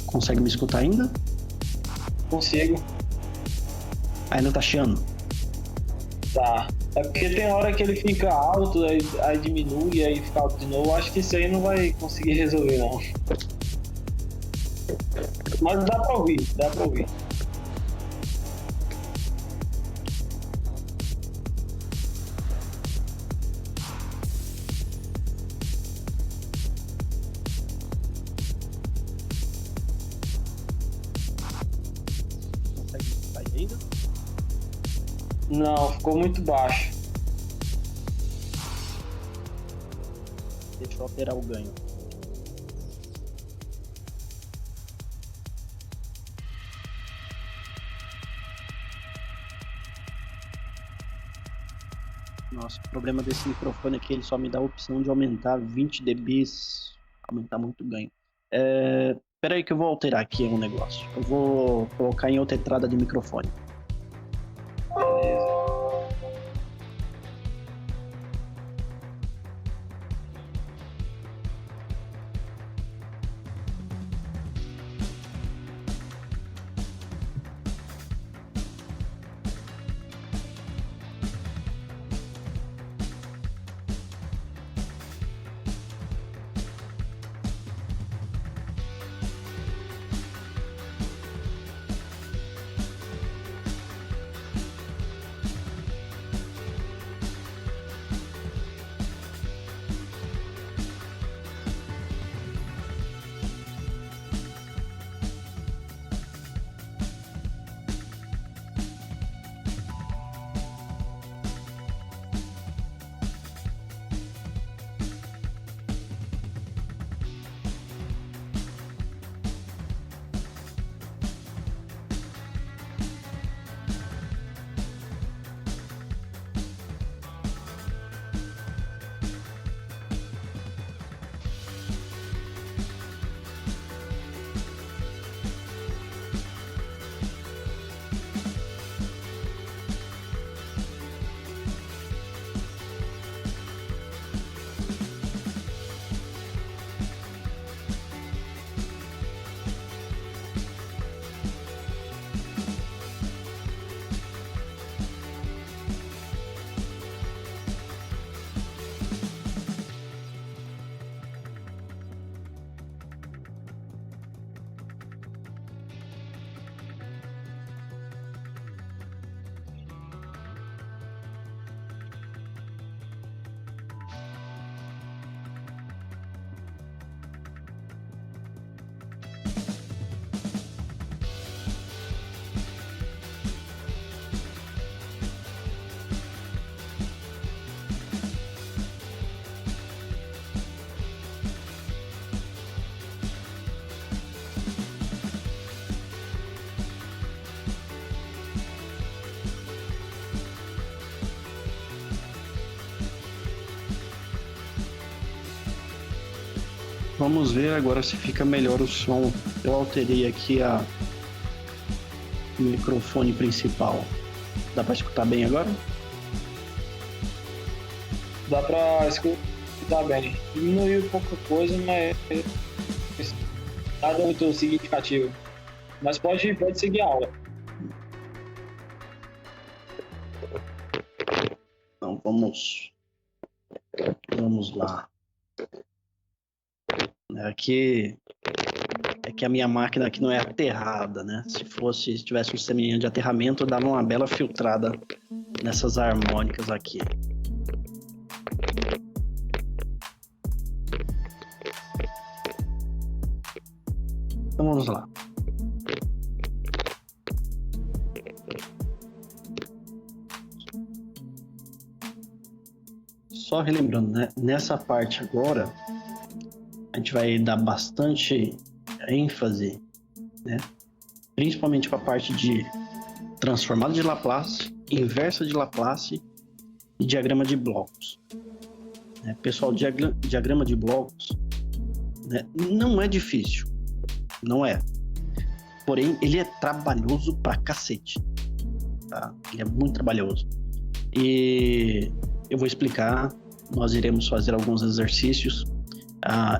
Consegue me escutar ainda? Consigo. Ainda tá chiando? Tá. É porque tem hora que ele fica alto, aí diminui, aí fica alto de novo. Acho que isso aí não vai conseguir resolver, não. Mas dá pra ouvir. Não, ficou muito baixo. Deixa eu alterar o ganho. Nossa, o problema desse microfone é que ele só me dá a opção de aumentar 20 dB, aumentar muito o ganho. Espera aí que eu vou alterar aqui um negócio. Eu vou colocar em outra entrada de microfone. Beleza. Vamos ver agora se fica melhor o som. Eu alterei aqui o microfone principal. Dá para escutar bem agora? Dá pra escutar bem. Diminuiu pouca coisa, mas nada muito significativo. Mas pode seguir a aula. Então vamos lá. É que a minha máquina aqui não é aterrada, né? Se tivesse um sisteminha de aterramento, eu dava uma bela filtrada nessas harmônicas aqui. Então vamos lá. Só relembrando, né? Nessa parte agora, a gente vai dar bastante ênfase, né? Principalmente para a parte de transformada de Laplace, inversa de Laplace e diagrama de blocos. Pessoal, diagrama de blocos, né, não é difícil, não é. Porém, ele é trabalhoso pra cacete, tá? Ele é muito trabalhoso. E eu vou explicar, nós iremos fazer alguns exercícios.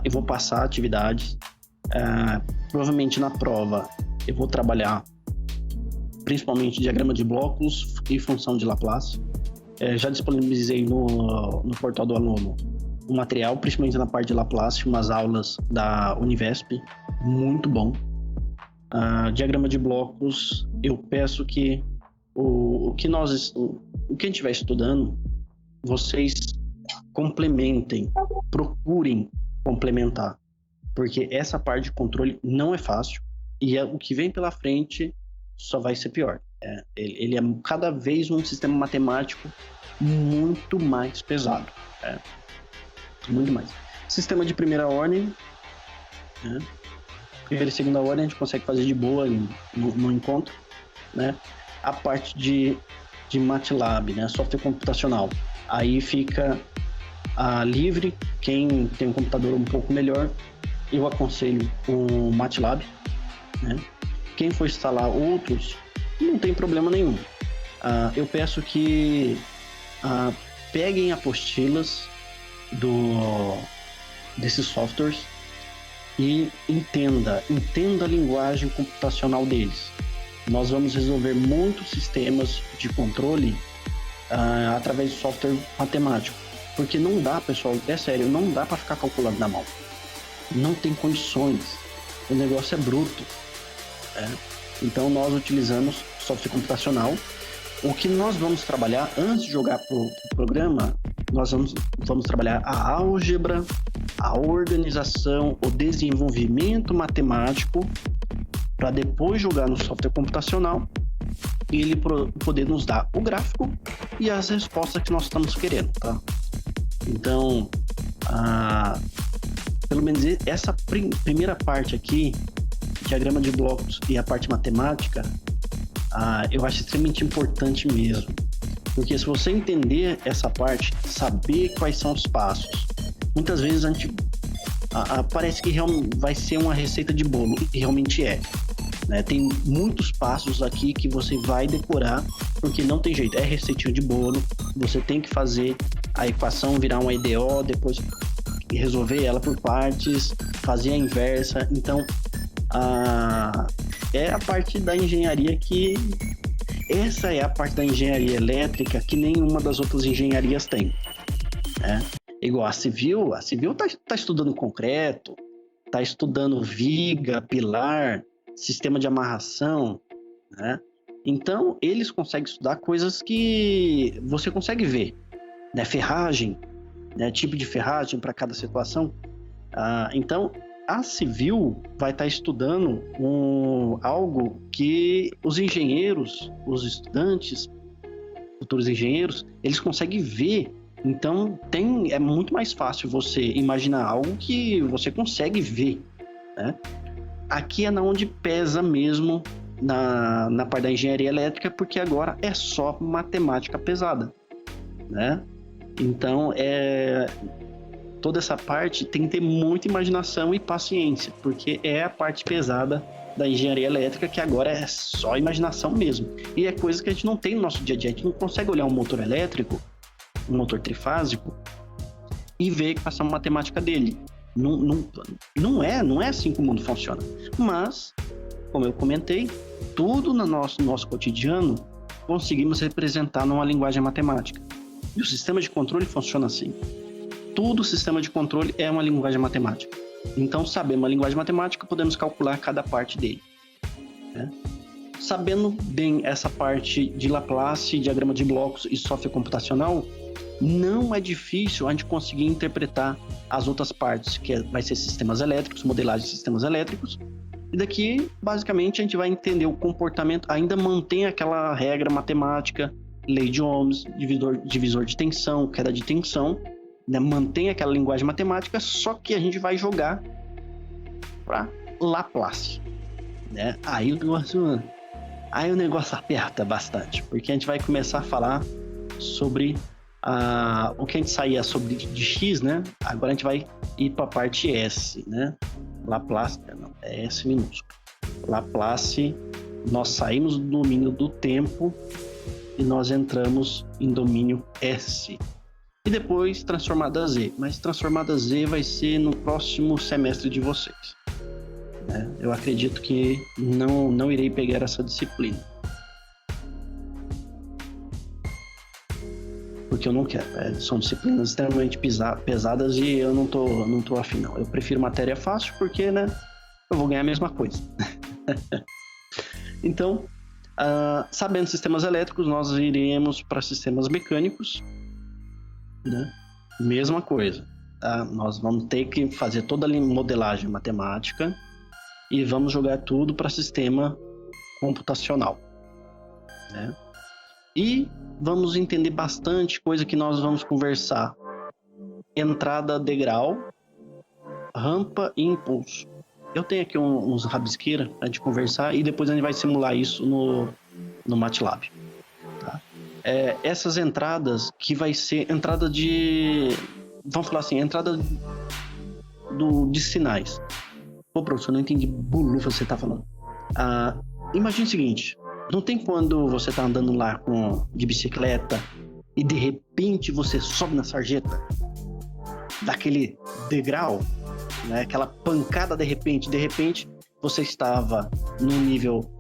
Eu vou passar atividades. Provavelmente na prova eu vou trabalhar principalmente diagrama de blocos e função de Laplace. Já disponibilizei no portal do aluno um material, principalmente na parte de Laplace, umas aulas da Univesp, muito bom. Diagrama de blocos, eu peço que o que a gente estiver estudando, vocês complementem, procurem complementar, porque essa parte de controle não é fácil e o que vem pela frente só vai ser pior. Ele é cada vez um sistema matemático muito mais pesado. Muito mais. Sistema de primeira ordem, né? Primeira e segunda ordem a gente consegue fazer de boa no encontro, né? A parte de MATLAB, né? Software computacional, aí fica livre. Quem tem um computador um pouco melhor, eu aconselho o MATLAB, né? Quem for instalar outros, não tem problema nenhum. Eu peço que peguem apostilas desses softwares e entenda a linguagem computacional deles. Nós vamos resolver muitos sistemas de controle através de software matemático, porque não dá, pessoal, é sério, não dá para ficar calculando na mão. Não tem condições, o negócio é bruto. Então nós utilizamos software computacional. O que nós vamos trabalhar antes de jogar para o programa, nós vamos trabalhar a álgebra, a organização, o desenvolvimento matemático, para depois jogar no software computacional e ele poder nos dar o gráfico e as respostas que nós estamos querendo, tá? Então, pelo menos essa primeira parte aqui, diagrama de blocos e a parte matemática, eu acho extremamente importante mesmo. Porque se você entender essa parte, saber quais são os passos, muitas vezes a gente parece que vai ser uma receita de bolo, e realmente é. Né? Tem muitos passos aqui que você vai decorar, porque não tem jeito, é receitinha de bolo, você tem que fazer a equação virar uma EDO, depois resolver ela por partes, fazer a inversa. Então, é a parte da engenharia que... Essa é a parte da engenharia elétrica que nenhuma das outras engenharias tem. Né? Igual a civil tá estudando concreto, tá estudando viga, pilar, sistema de amarração, né? Então, eles conseguem estudar coisas que você consegue ver, né? Ferragem, né? Tipo de ferragem para cada situação. Então, a civil vai estar estudando algo que os engenheiros, os estudantes, futuros engenheiros, eles conseguem ver. Então, é muito mais fácil você imaginar algo que você consegue ver, né? Aqui é onde pesa mesmo na parte da engenharia elétrica, porque agora é só matemática pesada, né? Então, toda essa parte tem que ter muita imaginação e paciência, porque é a parte pesada da engenharia elétrica, que agora é só imaginação mesmo. E é coisa que a gente não tem no nosso dia a dia. A gente não consegue olhar um motor elétrico, um motor trifásico, e ver a equação matemática dele. Não é assim que o mundo funciona. Mas, como eu comentei, tudo no nosso cotidiano conseguimos representar numa linguagem matemática. E o sistema de controle funciona assim. Todo sistema de controle é uma linguagem matemática. Então, sabendo uma linguagem matemática, podemos calcular cada parte dele. Né? Sabendo bem essa parte de Laplace, diagrama de blocos e software computacional, não é difícil a gente conseguir interpretar as outras partes, que vai ser sistemas elétricos, modelagem de sistemas elétricos. E daqui, basicamente, a gente vai entender o comportamento, ainda mantém aquela regra matemática, lei de Ohms, divisor de tensão, queda de tensão, né? Mantém aquela linguagem matemática, só que a gente vai jogar para Laplace, né? Aí o negócio aperta bastante, porque a gente vai começar a falar sobre o que a gente saía sobre de X, né? Agora a gente vai ir para a parte S, né? Laplace, não, é S minúsculo. Laplace, nós saímos do domínio do tempo e nós entramos em domínio S. E depois transformada a Z. Mas transformada a Z vai ser no próximo semestre de vocês. Né? Eu acredito que não irei pegar essa disciplina. Porque eu não quero. São disciplinas extremamente pesadas e eu não tô afim, não. Eu prefiro matéria fácil porque, né, eu vou ganhar a mesma coisa. Então, sabendo sistemas elétricos, nós iremos para sistemas mecânicos. Né? Mesma coisa, tá? Nós vamos ter que fazer toda a modelagem matemática e vamos jogar tudo para sistema computacional. né? E vamos entender bastante coisa que nós vamos conversar. Entrada, degrau, rampa e impulso. Eu tenho aqui uns rabisqueiras pra gente conversar e depois a gente vai simular isso no MATLAB. Tá? Essas entradas que vai ser entrada de... Vamos falar assim, entrada de sinais. Pô, professor, não entendi bolufa você tá falando. Imagina o seguinte, não tem quando você tá andando lá de bicicleta e de repente você sobe na sarjeta, daquele degrau, né? Aquela pancada de repente você estava no nível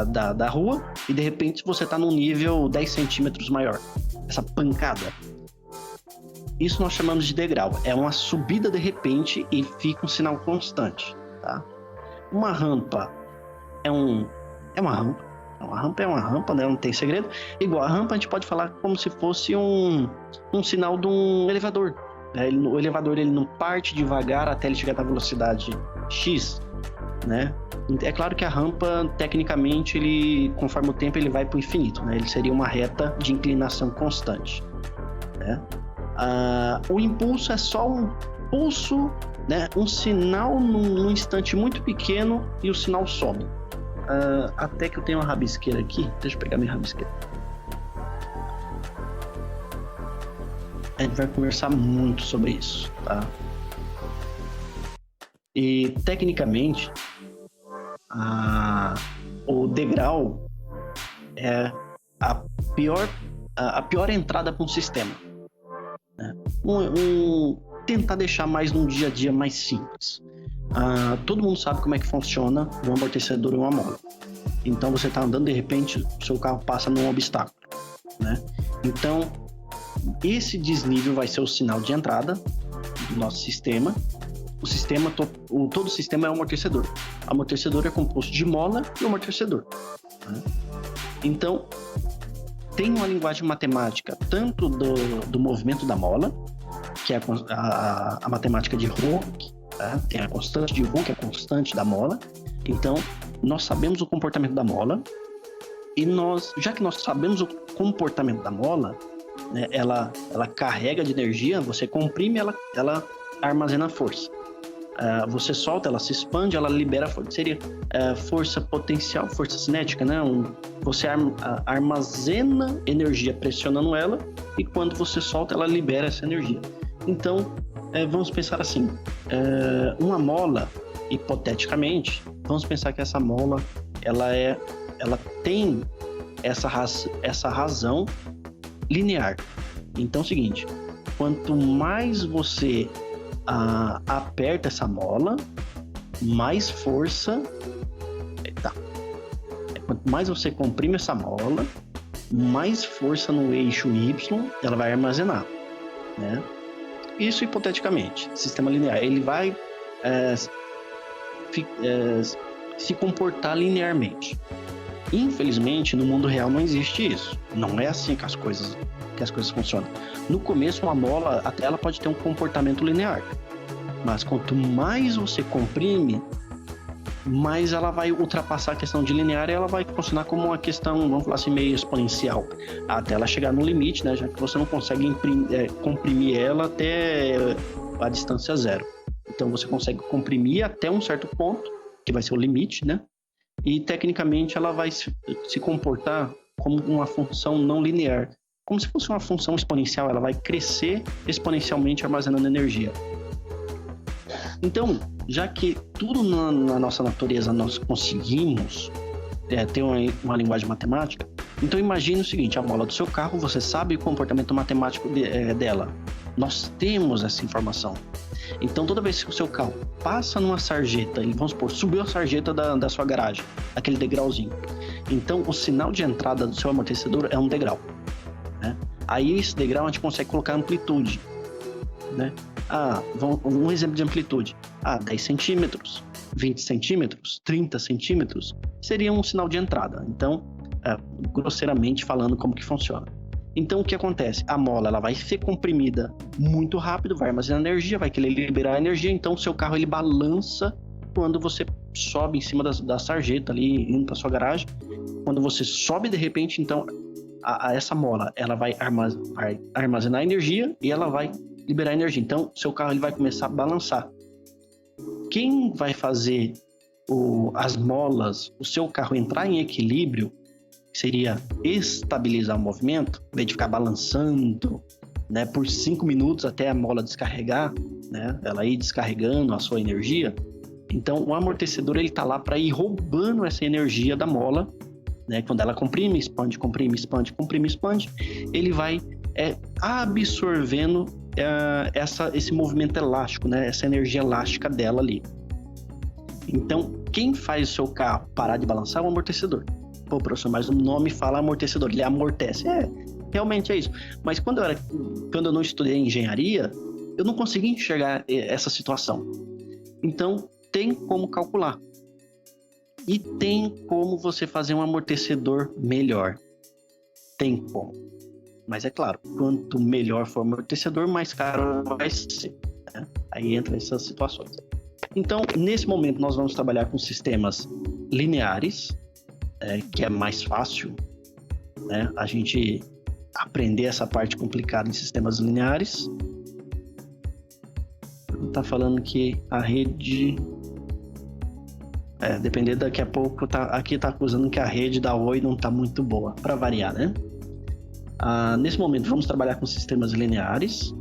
da rua e de repente você está num nível 10 centímetros maior. Essa pancada. Isso nós chamamos de degrau. É uma subida de repente e fica um sinal constante. Tá? Uma rampa é uma rampa. Uma rampa é uma rampa, né? Não tem segredo. Igual a rampa a gente pode falar como se fosse um sinal de um elevador. O elevador ele não parte devagar até ele chegar na velocidade X, né? É claro que a rampa, tecnicamente, conforme o tempo, ele vai para o infinito, né? Ele seria uma reta de inclinação constante, né? O impulso é só um pulso, né? Um sinal num instante muito pequeno e o sinal some. Até que eu tenho uma rabisqueira aqui. Deixa eu pegar minha rabisqueira. A gente vai conversar muito sobre isso, tá? E, tecnicamente, o degrau é a pior entrada para um sistema. Né? Tentar deixar mais num dia a dia mais simples. Todo mundo sabe como é que funciona um amortecedor e uma mola. Então, você está andando, de repente, o seu carro passa num obstáculo, né? Então, esse desnível vai ser o sinal de entrada do nosso sistema. Todo o sistema é um amortecedor. O amortecedor é composto de mola e amortecedor. Né? Então, tem uma linguagem matemática tanto do movimento da mola, que é a matemática de Hooke, tá? Tem a constante de Hooke, que é a constante da mola. Então, nós sabemos o comportamento da mola e já que nós sabemos o comportamento da mola, né, ela carrega de energia, você comprime, ela armazena força. Você solta, ela se expande, ela libera força. Seria força potencial, força cinética, né? Você armazena energia pressionando ela e quando você solta, ela libera essa energia. Então, vamos pensar assim, uma mola, hipoteticamente, vamos pensar que essa mola, ela tem essa razão linear. Então é o seguinte, quanto mais você aperta essa mola, mais força quanto mais você comprime essa mola, mais força no eixo Y ela vai armazenar, né? Isso hipoteticamente, sistema linear, ele vai se comportar linearmente. Infelizmente, no mundo real não existe isso. Não é assim que as coisas funcionam. No começo, uma mola, até ela pode ter um comportamento linear. Mas quanto mais você comprime, mais ela vai ultrapassar a questão de linear e ela vai funcionar como uma questão, vamos falar assim, meio exponencial. Até ela chegar no limite, né? Já que você não consegue comprimir ela até a distância zero. Então, você consegue comprimir até um certo ponto, que vai ser o limite, né? E, tecnicamente, ela vai se comportar como uma função não linear. Como se fosse uma função exponencial, ela vai crescer exponencialmente armazenando energia. Então, já que tudo na nossa natureza nós conseguimos ter uma linguagem matemática, então imagine o seguinte, a mola do seu carro, você sabe o comportamento matemático dela. Nós temos essa informação. Então, toda vez que o seu carro passa numa sarjeta, e vamos supor, subiu a sarjeta da sua garagem, aquele degrauzinho. Então, o sinal de entrada do seu amortecedor é um degrau. Né? Aí, esse degrau a gente consegue colocar amplitude. Né? Um exemplo de amplitude. 10 centímetros, 20 centímetros, 30 centímetros seria um sinal de entrada. Então, grosseiramente falando, como que funciona. Então, o que acontece? A mola ela vai ser comprimida muito rápido, vai armazenar energia, vai querer liberar energia, então o seu carro ele balança quando você sobe em cima da sarjeta ali, indo para sua garagem. Quando você sobe de repente, então essa mola ela vai armazenar energia e ela vai liberar energia. Então seu carro ele vai começar a balançar. Quem vai fazer as molas, o seu carro entrar em equilíbrio, seria estabilizar o movimento, em vez de ficar balançando, né, por 5 minutos até a mola descarregar, né, ela ir descarregando a sua energia. Então o amortecedor ele tá lá para ir roubando essa energia da mola, né, quando ela comprime, expande, ele vai absorvendo esse movimento elástico, né, essa energia elástica dela ali. Então quem faz o seu carro parar de balançar é o amortecedor. Pô, professor, mas o nome fala amortecedor, ele amortece. Realmente é isso. Mas quando eu não estudei engenharia, eu não conseguia enxergar essa situação. Então, tem como calcular. E tem como você fazer um amortecedor melhor. Tem como. Mas é claro, quanto melhor for o amortecedor, mais caro vai ser, né? Aí entra essas situações. Então, nesse momento, nós vamos trabalhar com sistemas lineares, que é mais fácil, né, a gente aprender essa parte complicada em sistemas lineares. Tá falando que a rede... dependendo, daqui a pouco aqui tá acusando que a rede da Oi não tá muito boa, para variar, né? Nesse momento vamos trabalhar com sistemas lineares,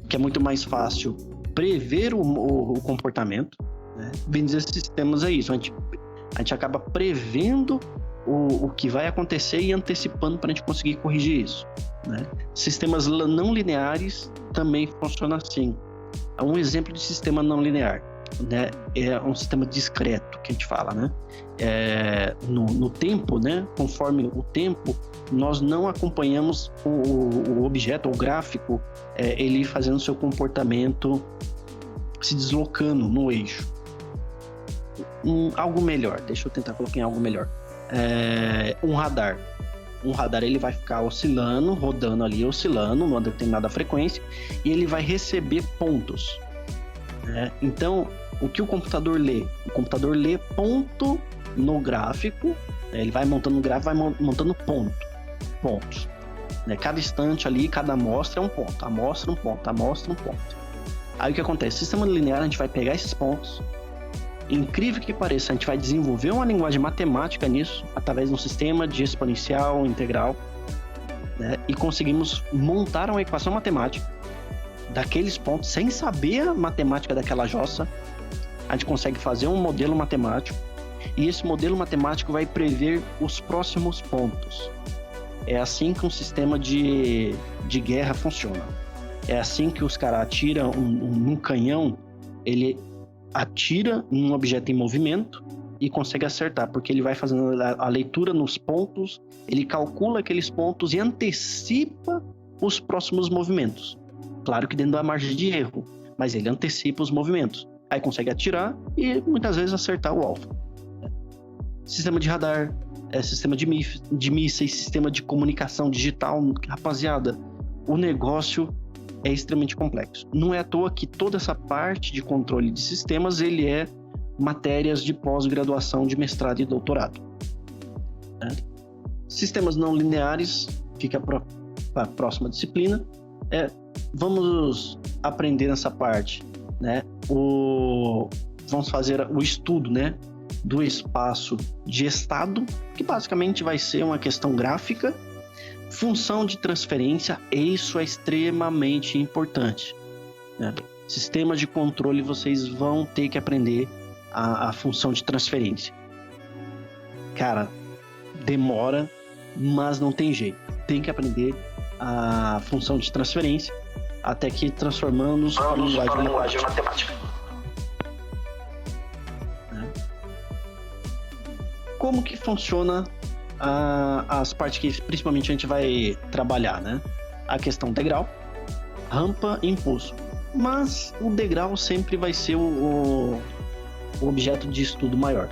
que é muito mais fácil prever o comportamento, né? Bem dizer, sistemas é isso, a gente acaba prevendo o que vai acontecer e antecipando para a gente conseguir corrigir isso, né? Sistemas não lineares também funcionam assim. Um exemplo de sistema não linear, né, é um sistema discreto que a gente fala, né? No tempo, né? Conforme o tempo, nós não acompanhamos o objeto, o gráfico, ele fazendo seu comportamento, se deslocando no eixo. Algo melhor, deixa eu tentar colocar em algo melhor. Um radar. Um radar ele vai ficar oscilando, rodando ali, oscilando numa determinada frequência, e ele vai receber pontos. Então, o que o computador lê? O computador lê ponto no gráfico, ele vai montando um gráfico, vai montando pontos. Cada instante ali, cada amostra é um ponto, amostra um ponto, amostra um ponto. Aí o que acontece? O sistema linear, a gente vai pegar esses pontos, incrível que pareça, a gente vai desenvolver uma linguagem matemática nisso, através de um sistema de exponencial integral, né? E conseguimos montar uma equação matemática daqueles pontos, sem saber a matemática daquela jossa. A gente consegue fazer um modelo matemático, e esse modelo matemático vai prever os próximos pontos. É assim que um sistema de guerra funciona. É assim que os caras atiram um canhão, ele atira um objeto em movimento e consegue acertar, porque ele vai fazendo a leitura nos pontos, ele calcula aqueles pontos e antecipa os próximos movimentos. Claro que dentro da margem de erro, mas ele antecipa os movimentos. Aí consegue atirar e muitas vezes acertar o alvo. Sistema de radar, sistema de mísseis, sistema de comunicação digital. Rapaziada, o negócio é extremamente complexo. Não é à toa que toda essa parte de controle de sistemas, ele é matérias de pós-graduação, de mestrado e doutorado. Sistemas não lineares, fica para a próxima disciplina. Vamos aprender nessa parte, né? Vamos fazer o estudo, né, do espaço de estado, que basicamente vai ser uma questão gráfica. Função de transferência, isso é extremamente importante, né? Sistema de controle, vocês vão ter que aprender a função de transferência. Cara, demora, mas não tem jeito. Tem que aprender a função de transferência até que transformamos para a linguagem matemática. Como que funciona as partes que principalmente a gente vai trabalhar, né? A questão degrau, rampa e impulso. Mas o degrau sempre vai ser o objeto de estudo maior.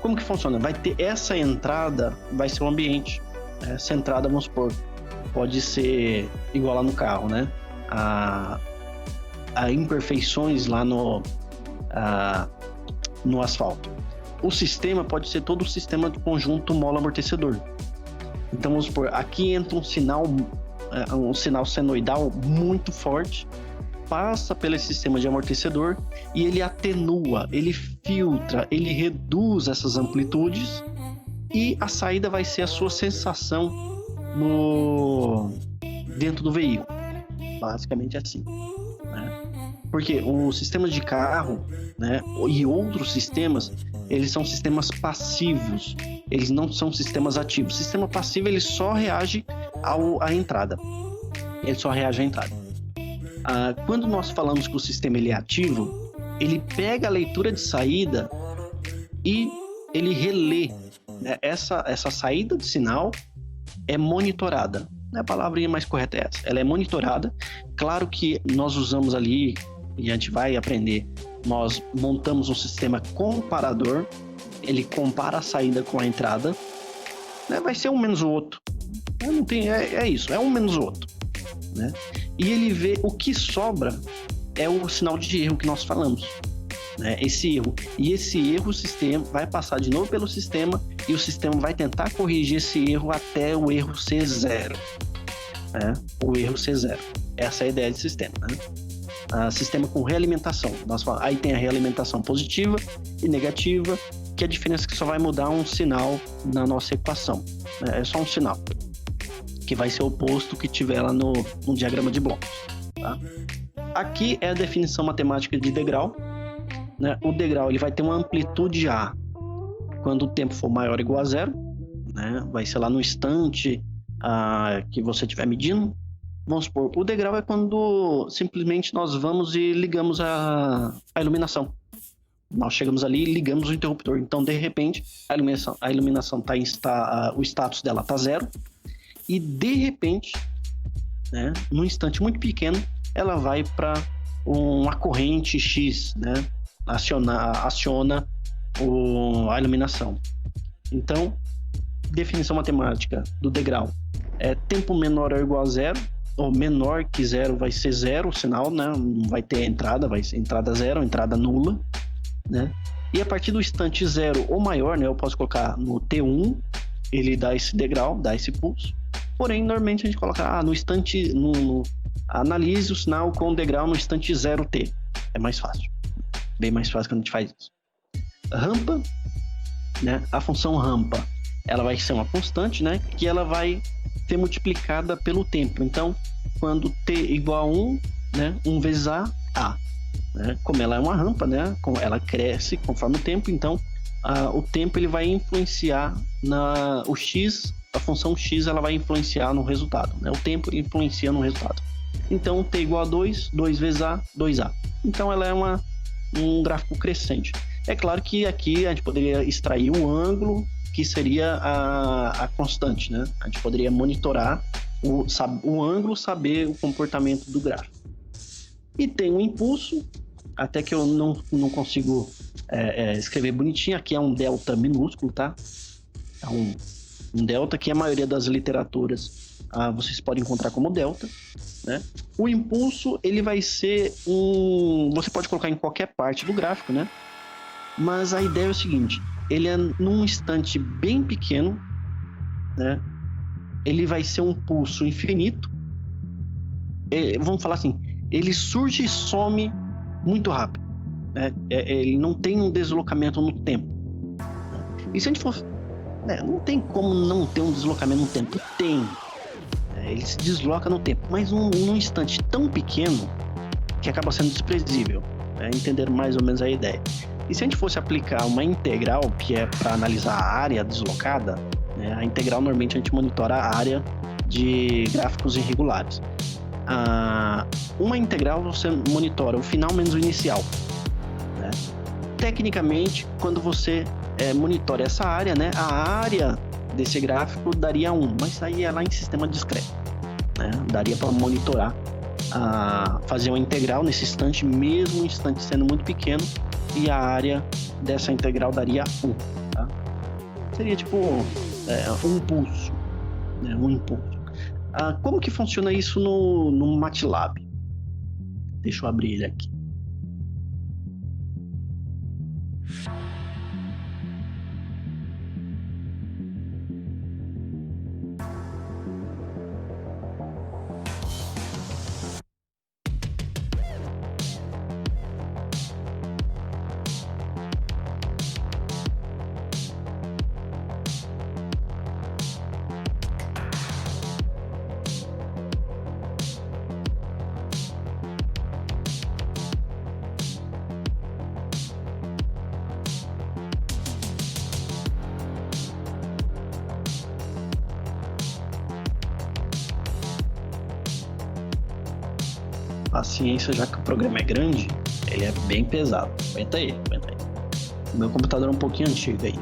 Como que funciona? Vai ter essa entrada, vai ser o ambiente. Essa entrada, vamos supor, pode ser igual lá no carro, né? A imperfeições lá no asfalto. O sistema pode ser todo o sistema do conjunto mola-amortecedor. Então vamos supor, aqui entra um sinal senoidal muito forte, passa pelo sistema de amortecedor e ele atenua, ele filtra, ele reduz essas amplitudes e a saída vai ser a sua sensação dentro do veículo. Basicamente assim, né? Porque o sistema de carro, né, e outros sistemas, eles são sistemas passivos, eles não são sistemas ativos. O sistema passivo, ele só reage à entrada. Ele só reage à entrada. Quando nós falamos que o sistema ele é ativo, ele pega a leitura de saída e ele relê, né? Essa saída de sinal é monitorada. A palavrinha mais correta é essa. Ela é monitorada. Claro que nós usamos ali, e a gente vai aprender, nós montamos um sistema comparador. Ele compara a saída com a entrada, né? Vai ser um menos o outro. Não tem, é isso, é um menos o outro, né? E ele vê o que sobra é o sinal de erro que nós falamos, né? Esse erro. E esse erro o sistema vai passar de novo pelo sistema e o sistema vai tentar corrigir esse erro até o erro ser zero, né? O erro ser zero. Essa é a ideia de sistema, né? Sistema com realimentação. Aí tem a realimentação positiva e negativa, que a diferença é que só vai mudar um sinal na nossa equação. É só um sinal, que vai ser o oposto que tiver lá no diagrama de blocos. Tá? Aqui é a definição matemática de degrau, né? O degrau ele vai ter uma amplitude A quando o tempo for maior ou igual a zero, né? Vai ser lá no instante que você estiver medindo. Vamos supor, o degrau é quando simplesmente nós vamos e ligamos a iluminação. Nós chegamos ali e ligamos o interruptor. Então, de repente, a iluminação o status dela está zero. E, de repente, né, num instante muito pequeno, ela vai para uma corrente X, né, aciona a iluminação. Então, definição matemática do degrau é tempo menor ou igual a zero, ou menor que zero vai ser zero o sinal, né? Não vai ter entrada, vai ser entrada zero, entrada nula, né? E a partir do instante zero ou maior, né? Eu posso colocar no T1, ele dá esse degrau, dá esse pulso. Porém, normalmente a gente coloca no instante, analise o sinal com o degrau no instante 0T. É mais fácil. Bem mais fácil quando a gente faz isso. Rampa, né? A função rampa, ela vai ser uma constante, né? Que ela vai ser multiplicada pelo tempo. Então, quando T igual a 1, né? 1 vezes A, né? Como ela é uma rampa, né? Ela cresce conforme o tempo, então o tempo ele vai influenciar o X, a função X ela vai influenciar no resultado, né? O tempo ele influencia no resultado. Então, T igual a 2, 2 vezes A, 2A. Então, ela é um gráfico crescente. É claro que aqui a gente poderia extrair o ângulo, que seria a constante, né? A gente poderia monitorar o ângulo, saber o comportamento do gráfico. E tem um impulso, até que eu não consigo escrever bonitinho. Aqui é um delta minúsculo, tá? É um delta que a maioria das literaturas vocês podem encontrar como delta, né? O impulso, ele vai ser você pode colocar em qualquer parte do gráfico, né? Mas a ideia é o seguinte, ele é num instante bem pequeno, né? Ele vai ser um pulso infinito. Vamos falar assim, ele surge e some muito rápido, né? Ele não tem um deslocamento no tempo. E se a gente for... não tem como não ter um deslocamento no tempo. Tem. Ele se desloca no tempo, mas num instante tão pequeno que acaba sendo desprezível. Entenderam mais ou menos a ideia. E se a gente fosse aplicar uma integral, que é para analisar a área deslocada, né? A integral normalmente a gente monitora a área de gráficos irregulares. Uma integral você monitora o final menos o inicial, né? Tecnicamente, quando você monitora essa área, né? A área desse gráfico daria 1, mas aí é lá em sistema discreto, né? Daria para monitorar, fazer uma integral nesse instante, mesmo o instante sendo muito pequeno, e a área dessa integral daria 1, tá? Seria tipo um impulso, né? Um impulso. Como que funciona isso no MATLAB? Deixa eu abrir ele aqui. Paciência, já que o programa é grande, ele é bem pesado. Aguenta aí, aguenta aí. O meu computador é um pouquinho antigo aí.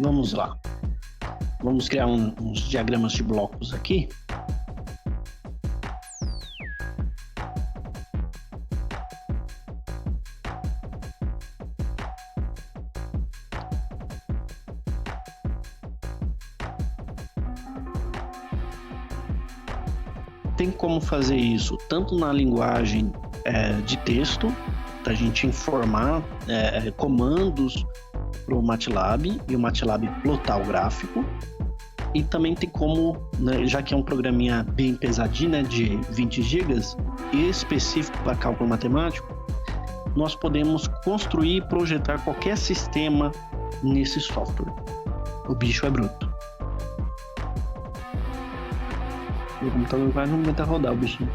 Vamos lá. Vamos criar uns diagramas de blocos aqui. Tem como fazer isso tanto na linguagem de texto, para a gente informar comandos para o MATLAB e o MATLAB plotar o gráfico. E também tem como, né, já que é um programinha bem pesadinho, né, de 20 GB, específico para cálculo matemático, nós podemos construir e projetar qualquer sistema nesse software. O bicho é bruto. O computador vai não aguentar rodar o bichinho.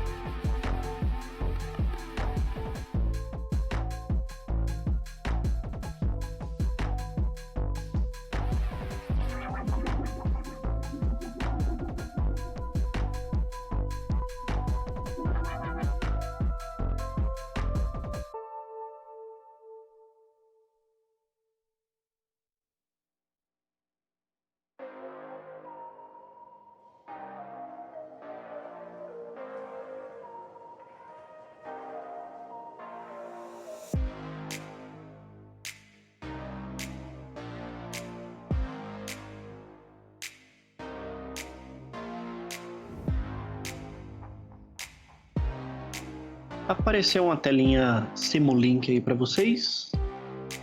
Apareceu uma telinha Simulink aí para vocês,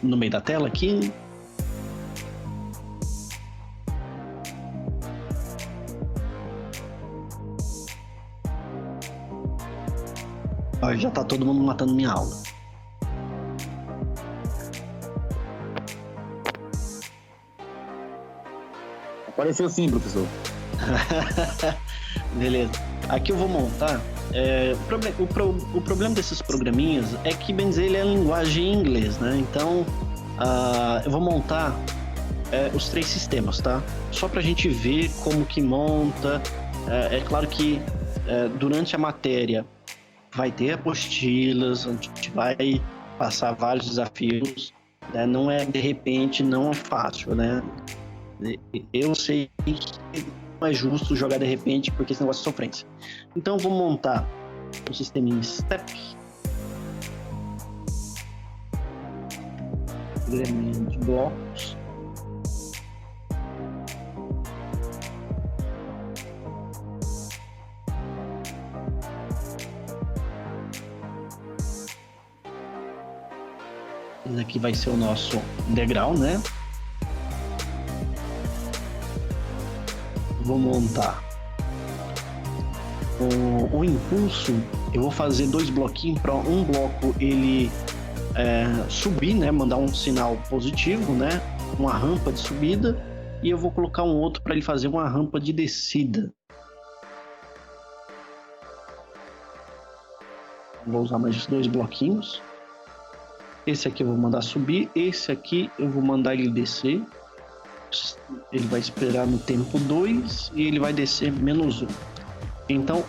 no meio da tela aqui. Ó, já tá todo mundo matando minha aula. Apareceu sim, professor. Beleza. Aqui eu vou montar. O problema desses programinhas é que, bem dizer, ele é linguagem em inglês, né? Então, eu vou montar os 3 sistemas, tá? Só pra gente ver como que monta. É claro que durante a matéria vai ter apostilas, onde a gente vai passar vários desafios, né? Não é, de repente, não é fácil, né? Eu sei que não é justo jogar de repente porque esse negócio é sofrência. Então vou montar o sistema em step. Programinha de blocos. Esse aqui vai ser o nosso degrau, né? Vou montar o impulso. Eu vou fazer 2 bloquinhos para um bloco ele subir, né? Mandar um sinal positivo, né? Uma rampa de subida, e eu vou colocar um outro para ele fazer uma rampa de descida. Vou usar mais 2 bloquinhos. Esse aqui eu vou mandar subir, esse aqui eu vou mandar ele descer. Ele vai esperar no tempo 2 e ele vai descer -1. Então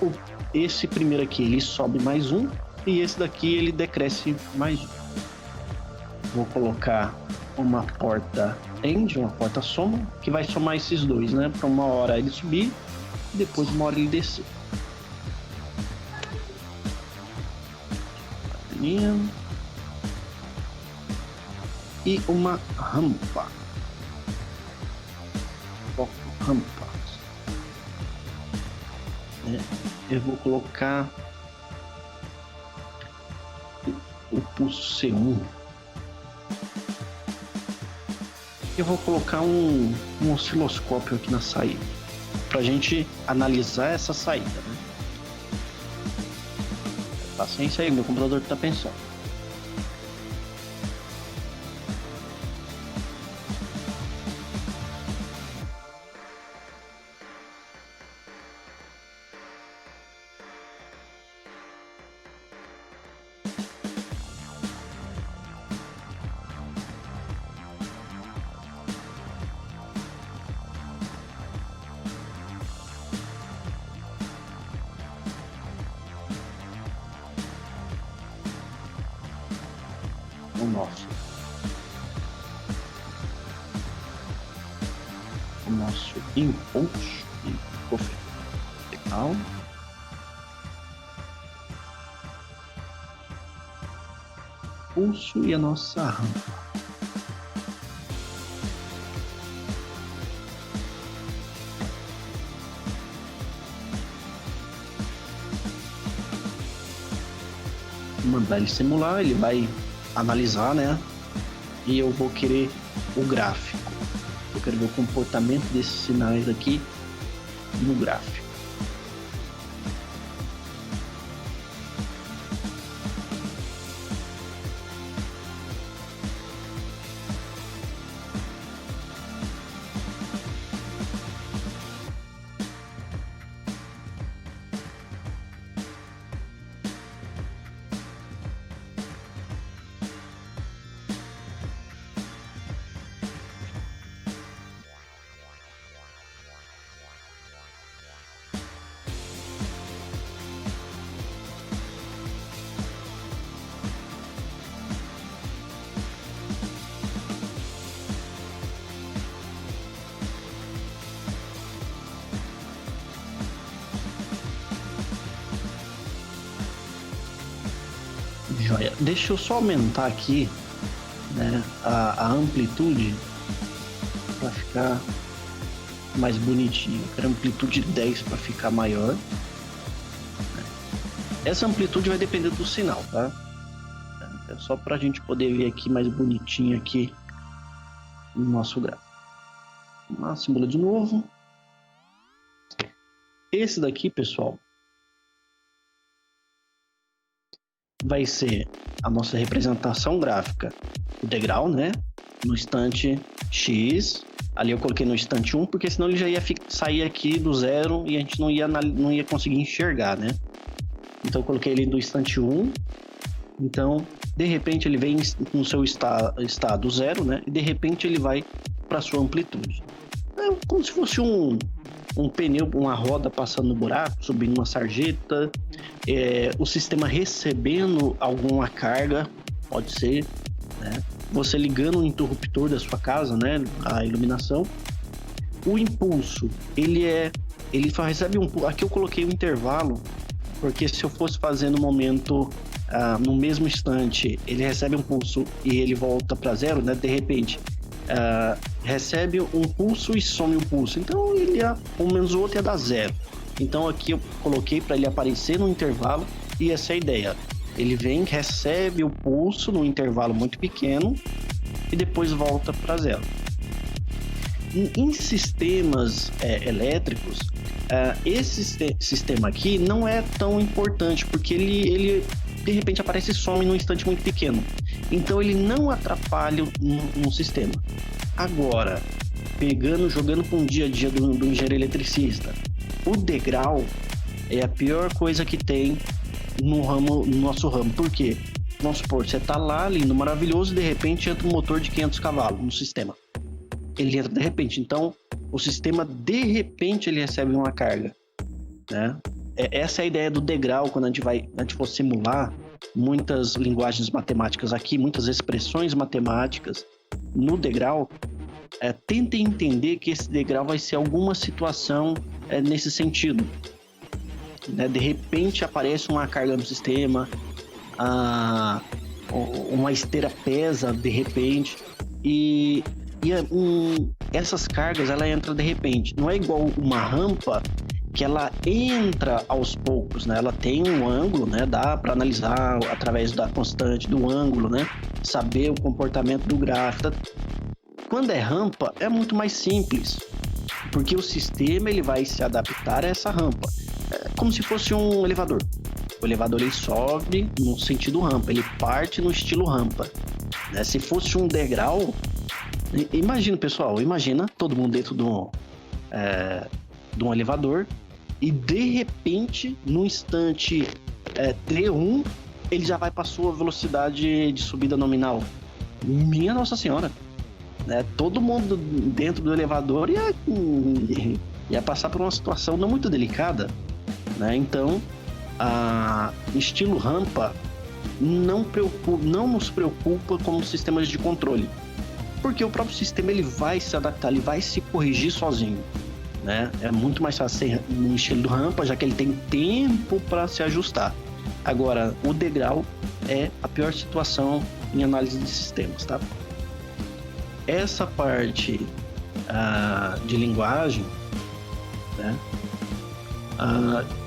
esse primeiro aqui ele sobe mais 1 e esse daqui ele decresce mais 1. Vou colocar uma porta AND, uma porta soma, que vai somar esses dois, né? Para uma hora ele subir e depois uma hora ele descer. E uma rampa. Rampa. Eu vou colocar o pulso C1. Eu vou colocar um osciloscópio aqui na saída, pra gente analisar essa saída, né? Paciência aí, meu computador tá pensando. O nosso impulso vertical. Pulso e a nossa rampa. Mandar ele simular, ele vai analisar, né? E eu vou querer o gráfico. Eu quero ver o comportamento desses sinais aqui no gráfico. Joia. Deixa eu só aumentar aqui, né, a amplitude para ficar mais bonitinho. Eu quero amplitude 10 para ficar maior. Essa amplitude vai depender do sinal, tá? É só para a gente poder ver aqui mais bonitinho aqui no nosso gráfico. Vamos lá, simular de novo. Esse daqui, pessoal, vai ser a nossa representação gráfica do degrau, né? No instante X. Ali eu coloquei no instante 1, porque senão ele já ia sair aqui do zero e a gente não ia conseguir enxergar, né? Então eu coloquei ele do instante 1. Então, de repente, ele vem no seu estado zero, né? E de repente ele vai para sua amplitude. É como se fosse um pneu, uma roda passando no buraco, subindo uma sarjeta, o sistema recebendo alguma carga, pode ser, né? Você ligando o interruptor da sua casa, né? A iluminação. O impulso, ele só recebe aqui eu coloquei um intervalo, porque se eu fosse fazer no momento, no mesmo instante, ele recebe um pulso e ele volta para zero, né? De repente, recebe um pulso e some o pulso. Então, um menos o outro ia dar zero. Então, aqui eu coloquei para ele aparecer no intervalo e essa é a ideia. Ele vem, recebe o pulso num intervalo muito pequeno e depois volta para zero. Em sistemas elétricos, esse sistema aqui não é tão importante, porque ele de repente aparece e some num instante muito pequeno. Então ele não atrapalha no sistema. Agora, jogando com o dia a dia do engenheiro eletricista, o degrau é a pior coisa que tem no nosso ramo. Por quê? Vamos supor, você tá lá, lindo, maravilhoso, e de repente entra um motor de 500 cavalos no sistema. Ele entra de repente. Então, o sistema, de repente, ele recebe uma carga, né? Essa é a ideia do degrau. Quando a gente for simular muitas linguagens matemáticas aqui, muitas expressões matemáticas no degrau, tentem entender que esse degrau vai ser alguma situação nesse sentido, né? De repente aparece uma carga no sistema, uma esteira pesa de repente e essas cargas ela entra de repente. Não é igual uma rampa que ela entra aos poucos, né? Ela tem um ângulo, né? Dá para analisar através da constante do ângulo, né? Saber o comportamento do gráfico. Quando é rampa, é muito mais simples, porque o sistema ele vai se adaptar a essa rampa. É como se fosse um elevador. O elevador ele sobe no sentido rampa, ele parte no estilo rampa, né? Se fosse um degrau, imagina, pessoal, todo mundo dentro de um elevador e de repente, no instante T1, ele já vai para sua velocidade de subida nominal. Minha Nossa Senhora, né? Todo mundo dentro do elevador ia passar por uma situação não muito delicada, né? Então, estilo rampa não nos preocupa como sistemas de controle, porque o próprio sistema ele vai se adaptar, ele vai se corrigir sozinho, né? É muito mais fácil ser no estilo do rampa, já que ele tem tempo para se ajustar. Agora, o degrau é a pior situação em análise de sistemas, tá? Essa parte de linguagem, né?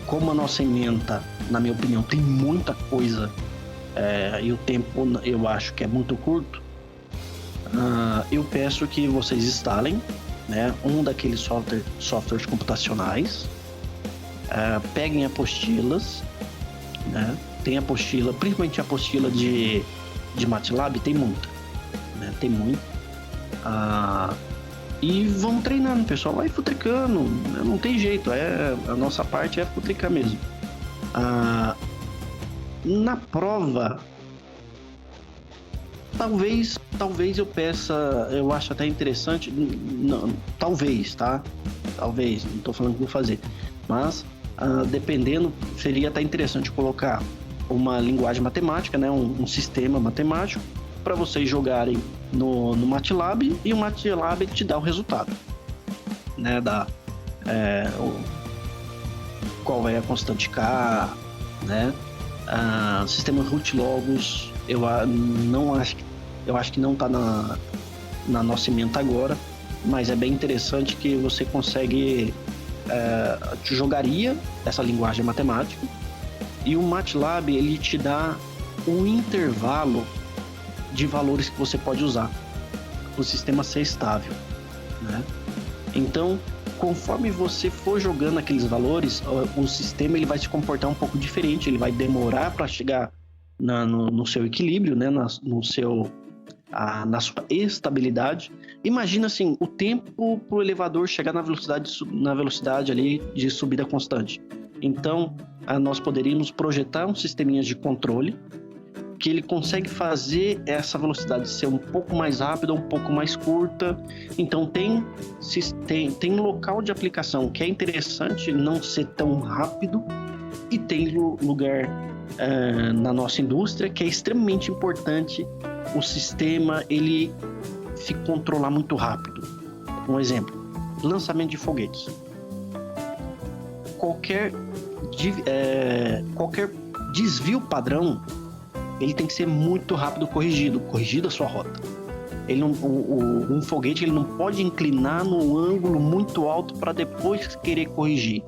Como a nossa ementa, na minha opinião, tem muita coisa e o tempo eu acho que é muito curto, eu peço que vocês instalem, né, um daqueles softwares computacionais, peguem apostilas, né? Tem apostila, principalmente a apostila de MATLAB, tem muita, né? Tem muito. E vamos treinando, pessoal, vai futricando, não tem jeito, a nossa parte é futricar mesmo. Na prova, talvez eu peça, eu acho até interessante, não, talvez, tá? Talvez, não tô falando que vou fazer, mas dependendo, seria até interessante colocar uma linguagem matemática, né? Um sistema matemático para vocês jogarem no MATLAB e o MATLAB te dá o resultado, né? Qual é a constante K, né? Sistema root logos, eu acho que não está na nossa ementa agora, mas é bem interessante que você consegue jogaria essa linguagem matemática E o MATLAB, ele te dá um intervalo de valores que você pode usar para o sistema ser estável, né? Então, conforme você for jogando aqueles valores, o sistema ele vai se comportar um pouco diferente, ele vai demorar para chegar no seu equilíbrio, né? na sua estabilidade. Imagina assim, o tempo para o elevador chegar na velocidade ali de subida constante. Então, nós poderíamos projetar um sisteminha de controle que ele consegue fazer essa velocidade ser um pouco mais rápida, um pouco mais curta. Então tem local de aplicação que é interessante não ser tão rápido, e tem lugar na nossa indústria que é extremamente importante o sistema ele se controlar muito rápido. Um exemplo, lançamento de foguetes. Qualquer desvio padrão, ele tem que ser muito rápido corrigido a sua rota. Um foguete ele não pode inclinar num ângulo muito alto para depois querer corrigir.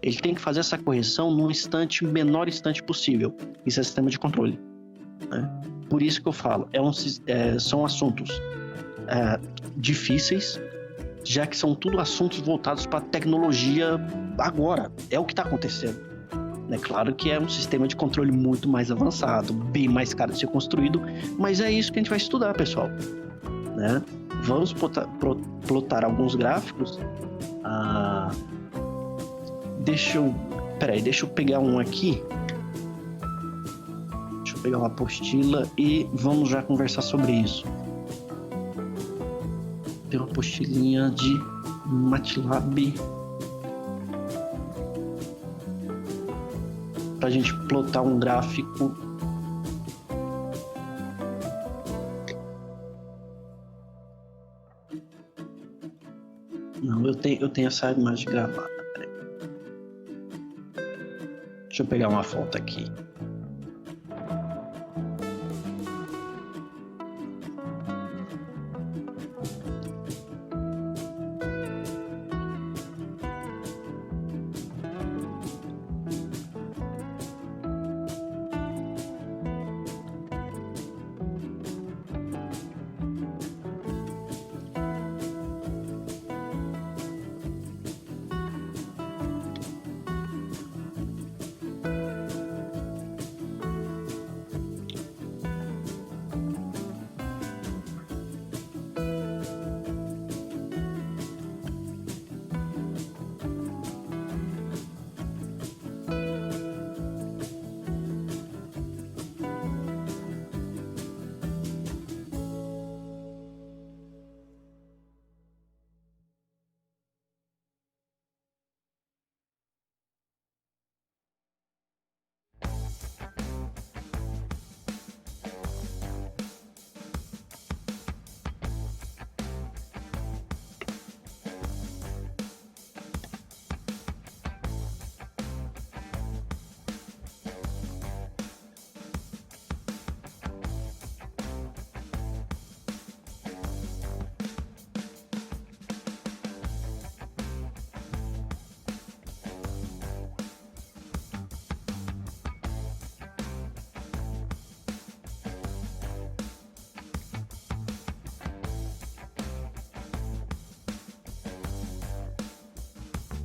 Ele tem que fazer essa correção no menor instante possível. Isso é sistema de controle, né? Por isso que eu falo, são assuntos difíceis, já que são tudo assuntos voltados para a tecnologia agora. É o que está acontecendo. É claro que é um sistema de controle muito mais avançado, bem mais caro de ser construído, mas é isso que a gente vai estudar, pessoal, né? Vamos plotar alguns gráficos. Deixa eu pegar um aqui. Deixa eu pegar uma apostila e vamos já conversar sobre isso. Tem uma apostilinha de MATLAB pra gente plotar um gráfico. Não, eu tenho essa imagem gravada. Peraí. Deixa eu pegar uma foto aqui.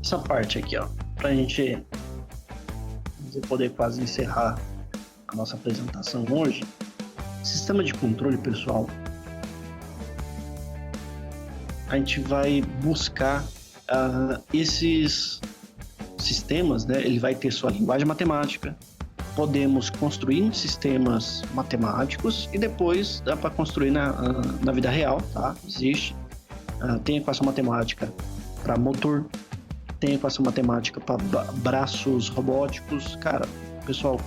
Essa parte aqui, ó, pra gente poder quase encerrar a nossa apresentação hoje. Sistema de controle, pessoal, a gente vai buscar esses sistemas, né? Ele vai ter sua linguagem matemática. Podemos construir sistemas matemáticos e depois dá para construir na vida real, tá? Existe. Tem equação matemática para motor, tem equação matemática para braços robóticos. Cara, pessoal,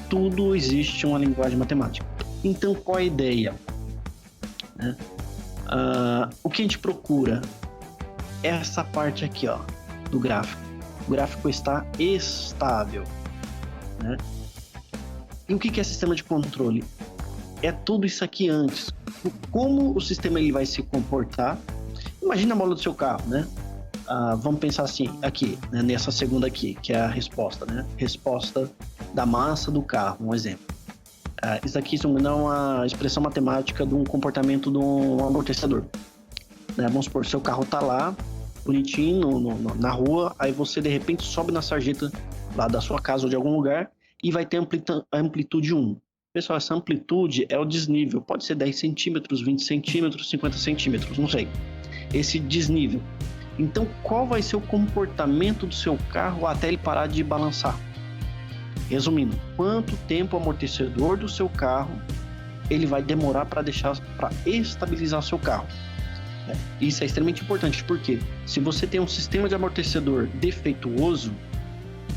tudo existe uma linguagem matemática. Então, qual a ideia? Né? O que a gente procura? Essa parte aqui, ó, do gráfico. O gráfico está estável, né? E o que é sistema de controle? É tudo isso aqui antes. Como o sistema ele vai se comportar? Imagina a mola do seu carro, né? Vamos pensar assim, aqui, né, nessa segunda aqui, que é a resposta, né? Resposta da massa do carro, um exemplo. Isso aqui não é uma expressão matemática de um comportamento de um amortecedor. Né? Vamos supor, seu carro tá lá, bonitinho, na rua, aí você de repente sobe na sarjeta lá da sua casa ou de algum lugar e vai ter amplitude 1. Pessoal, essa amplitude é o desnível, pode ser 10 centímetros, 20 centímetros, 50 centímetros, não sei. Esse desnível. Então, qual vai ser o comportamento do seu carro até ele parar de balançar? Resumindo, quanto tempo o amortecedor do seu carro ele vai demorar para estabilizar o seu carro? Isso é extremamente importante, porque se você tem um sistema de amortecedor defeituoso,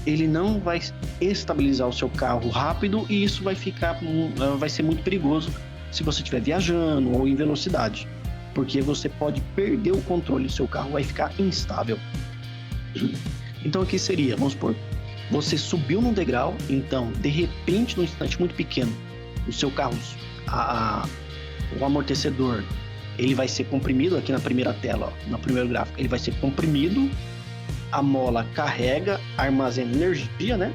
ele não vai estabilizar o seu carro rápido e isso vai ser muito perigoso se você estiver viajando ou em velocidade, porque você pode perder o controle, seu carro vai ficar instável. Então aqui seria, vamos supor, você subiu num degrau, então de repente num instante muito pequeno, o seu carro, o amortecedor, ele vai ser comprimido aqui na primeira tela, ó, no primeiro gráfico, ele vai ser comprimido, a mola carrega, armazena energia, né?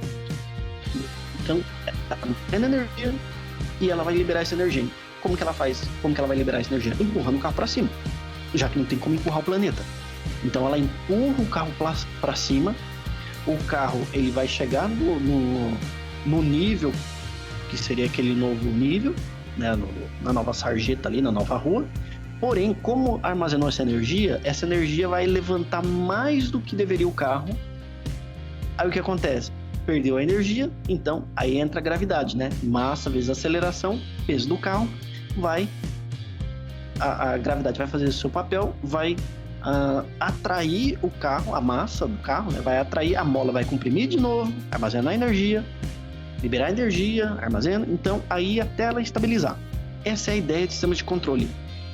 Então, armazena energia e ela vai liberar essa energia. Como que ela faz? Como que ela vai liberar essa energia? Empurrando o carro para cima, já que não tem como empurrar o planeta. Então ela empurra o carro para cima, o carro ele vai chegar no nível, que seria aquele novo nível, né? Na nova sarjeta ali, na nova rua. Porém, como armazenou essa energia vai levantar mais do que deveria o carro. Aí o que acontece? Perdeu a energia, então aí entra a gravidade, né? Massa vezes aceleração, peso do carro, a gravidade vai fazer o seu papel, vai atrair o carro, a massa do carro, né? Vai atrair, a mola vai comprimir de novo, armazenar energia, liberar energia, armazena, então aí até ela estabilizar. Essa é a ideia de sistema de controle.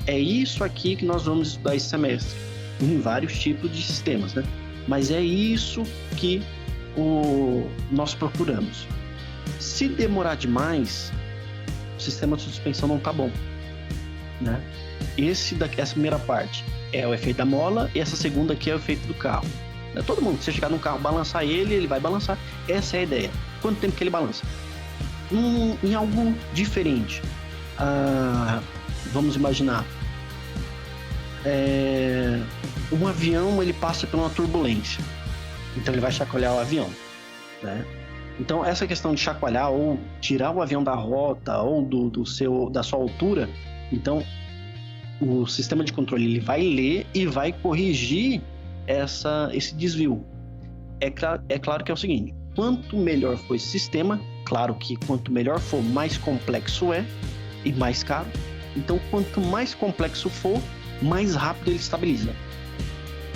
É isso aqui que nós vamos estudar esse semestre, em vários tipos de sistemas, né? Mas é isso que nós procuramos. Se demorar demais, o sistema de suspensão não tá bom, né? Essa primeira parte é o efeito da mola e essa segunda aqui é o efeito do carro. Todo mundo, se você chegar num carro, balançar ele vai balançar. Essa é a ideia. Quanto tempo que ele balança? Em algo diferente. Vamos imaginar, um avião ele passa por uma turbulência, então ele vai chacoalhar o avião, né? Então essa questão de chacoalhar ou tirar o avião da rota ou da sua altura, então o sistema de controle ele vai ler e vai corrigir esse desvio. É claro que é o seguinte, quanto melhor for esse sistema, claro que quanto melhor for, mais complexo é e mais caro. Então, quanto mais complexo for, mais rápido ele estabiliza.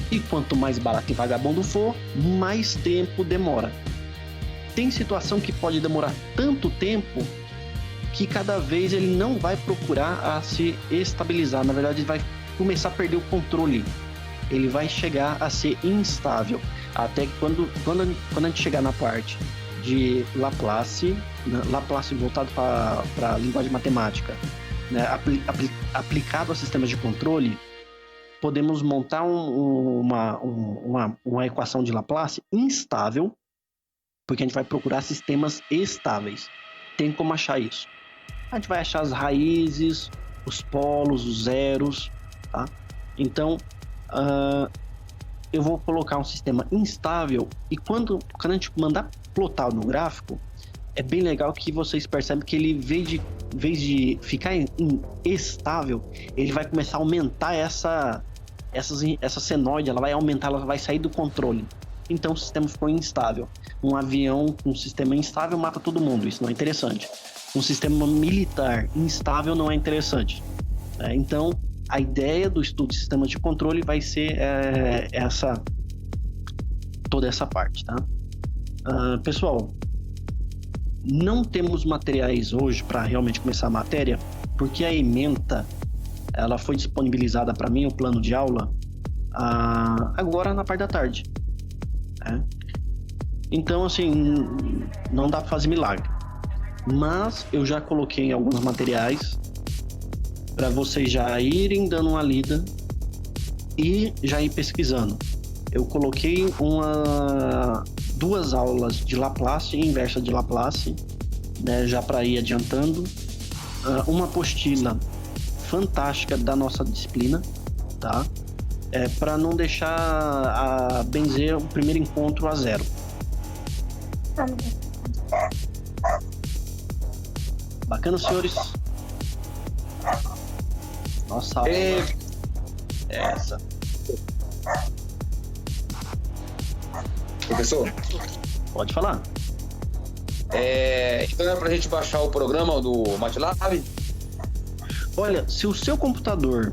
E quanto mais barato e vagabundo for, mais tempo demora. Tem situação que pode demorar tanto tempo que cada vez ele não vai procurar a se estabilizar. Na verdade, ele vai começar a perder o controle. Ele vai chegar a ser instável. Até que quando a gente chegar na parte de Laplace voltado para a linguagem matemática, né, aplicado a sistemas de controle, podemos montar uma equação de Laplace instável, porque a gente vai procurar sistemas estáveis. Tem como achar isso? A gente vai achar as raízes, os polos, os zeros, tá? Então, eu vou colocar um sistema instável e quando a gente mandar plotar no gráfico, é bem legal que vocês percebem que ele, em vez de ficar estável, ele vai começar a aumentar essa senoide, ela vai aumentar, ela vai sair do controle. Então o sistema ficou instável. Um avião com um sistema instável mata todo mundo, isso não é interessante. Um sistema militar instável não é interessante. Então a ideia do estudo de sistemas de controle vai ser toda essa parte, tá? Pessoal, não temos materiais hoje para realmente começar a matéria, porque a ementa ela foi disponibilizada para mim, o plano de aula, agora na parte da tarde. Então, assim, não dá para fazer milagre. Mas eu já coloquei alguns materiais para vocês já irem dando uma lida e já ir pesquisando. Eu coloquei 2 aulas de Laplace e inversa de Laplace, né, já para ir adiantando. Uma apostila fantástica da nossa disciplina, tá? Para não deixar a benzer o primeiro encontro a 0. Bacana, senhores? Nossa aula. Essa. Professor, Pode falar. então é pra gente baixar o programa do MATLAB? Olha, se o seu computador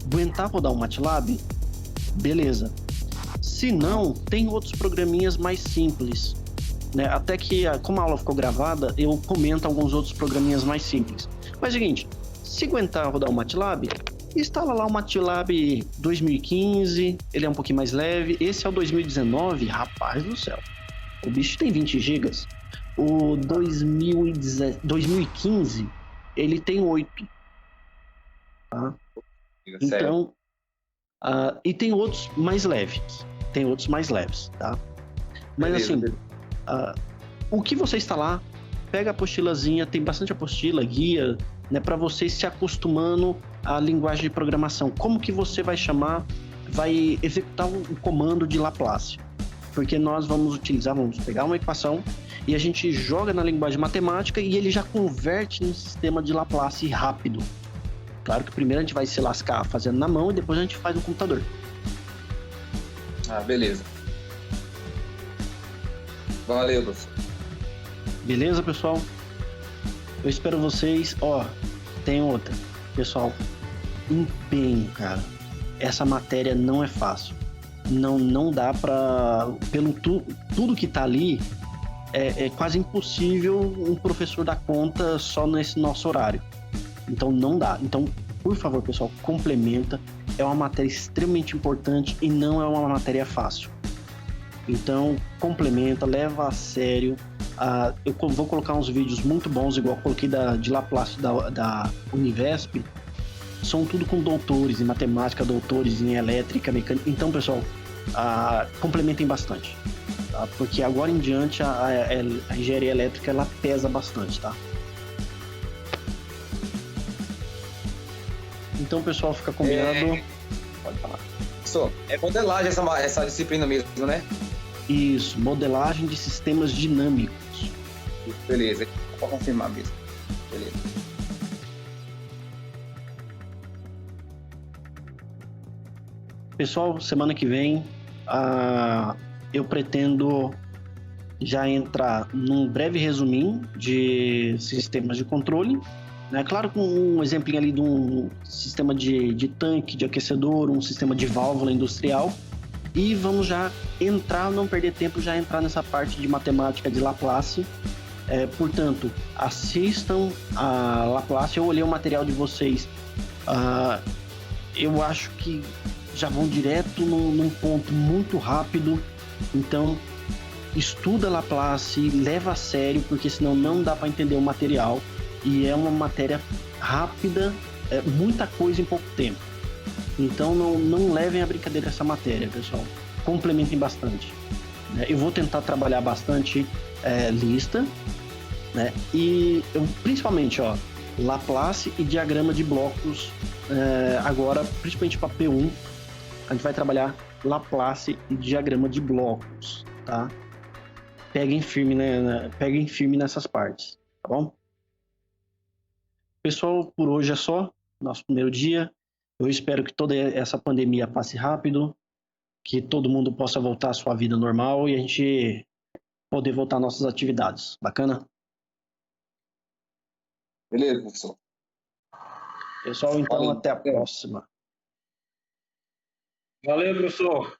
aguentar rodar um MATLAB, beleza. Se não, tem outros programinhas mais simples, né? Até que, como a aula ficou gravada, eu comento alguns outros programinhas mais simples. Mas é o seguinte, se aguentar rodar o MATLAB, instala lá o MATLAB 2015, ele é um pouquinho mais leve. Esse é o 2019, rapaz do céu. O bicho tem 20 GB. O 2015, ele tem 8. Tá? Então, e tem outros mais leves. Tá? Mas assim, o que você instalar, pega a apostilazinha, tem bastante apostila, guia, né, para você se acostumando à linguagem de programação. Como que você vai executar o comando de Laplace? Porque nós vamos pegar uma equação e a gente joga na linguagem matemática e ele já converte no sistema de Laplace rápido. Claro que primeiro a gente vai se lascar fazendo na mão e depois a gente faz no computador. Beleza. Valeu, professor. Beleza, pessoal? Eu espero vocês. Tem outra. Pessoal, empenho, cara. Essa matéria não é fácil. Não dá pra... Tudo que tá ali, é quase impossível um professor dar conta só nesse nosso horário. Então não dá. Então, por favor, pessoal, complementa. É uma matéria extremamente importante e não é uma matéria fácil. Então, complementa, leva a sério. Eu vou colocar uns vídeos muito bons, igual eu coloquei de Laplace da Univesp. São tudo com doutores em matemática, doutores em elétrica, mecânica. Então, pessoal, complementem bastante. Tá? Porque agora em diante a engenharia elétrica ela pesa bastante, tá? Então, pessoal, fica combinado. Pode falar. Professor, é modelagem essa disciplina mesmo, né? Isso, modelagem de sistemas dinâmicos. Beleza, só confirmar mesmo. Beleza. Pessoal, semana que vem eu pretendo já entrar num breve resuminho de sistemas de controle, né? Claro, com um exemplinho ali de um sistema de tanque, de aquecedor, um sistema de válvula industrial. E vamos já entrar, não perder tempo, já entrar nessa parte de matemática de Laplace. Portanto, assistam a Laplace. Eu olhei o material de vocês. Eu acho que já vão direto num ponto muito rápido. Então, estuda Laplace, leva a sério, porque senão não dá para entender o material. E é uma matéria rápida, muita coisa em pouco tempo. Então não levem a brincadeira essa matéria, pessoal. Complementem bastante. Eu vou tentar trabalhar bastante lista, né? E principalmente, Laplace e diagrama de blocos. Agora, principalmente para P1, a gente vai trabalhar Laplace e diagrama de blocos, tá? Peguem firme, né? Peguem firme nessas partes, tá bom? Pessoal, por hoje é só. Nosso primeiro dia. Eu espero que toda essa pandemia passe rápido, que todo mundo possa voltar à sua vida normal e a gente poder voltar às nossas atividades. Bacana? Beleza, professor. Pessoal, então até a próxima. Valeu, professor.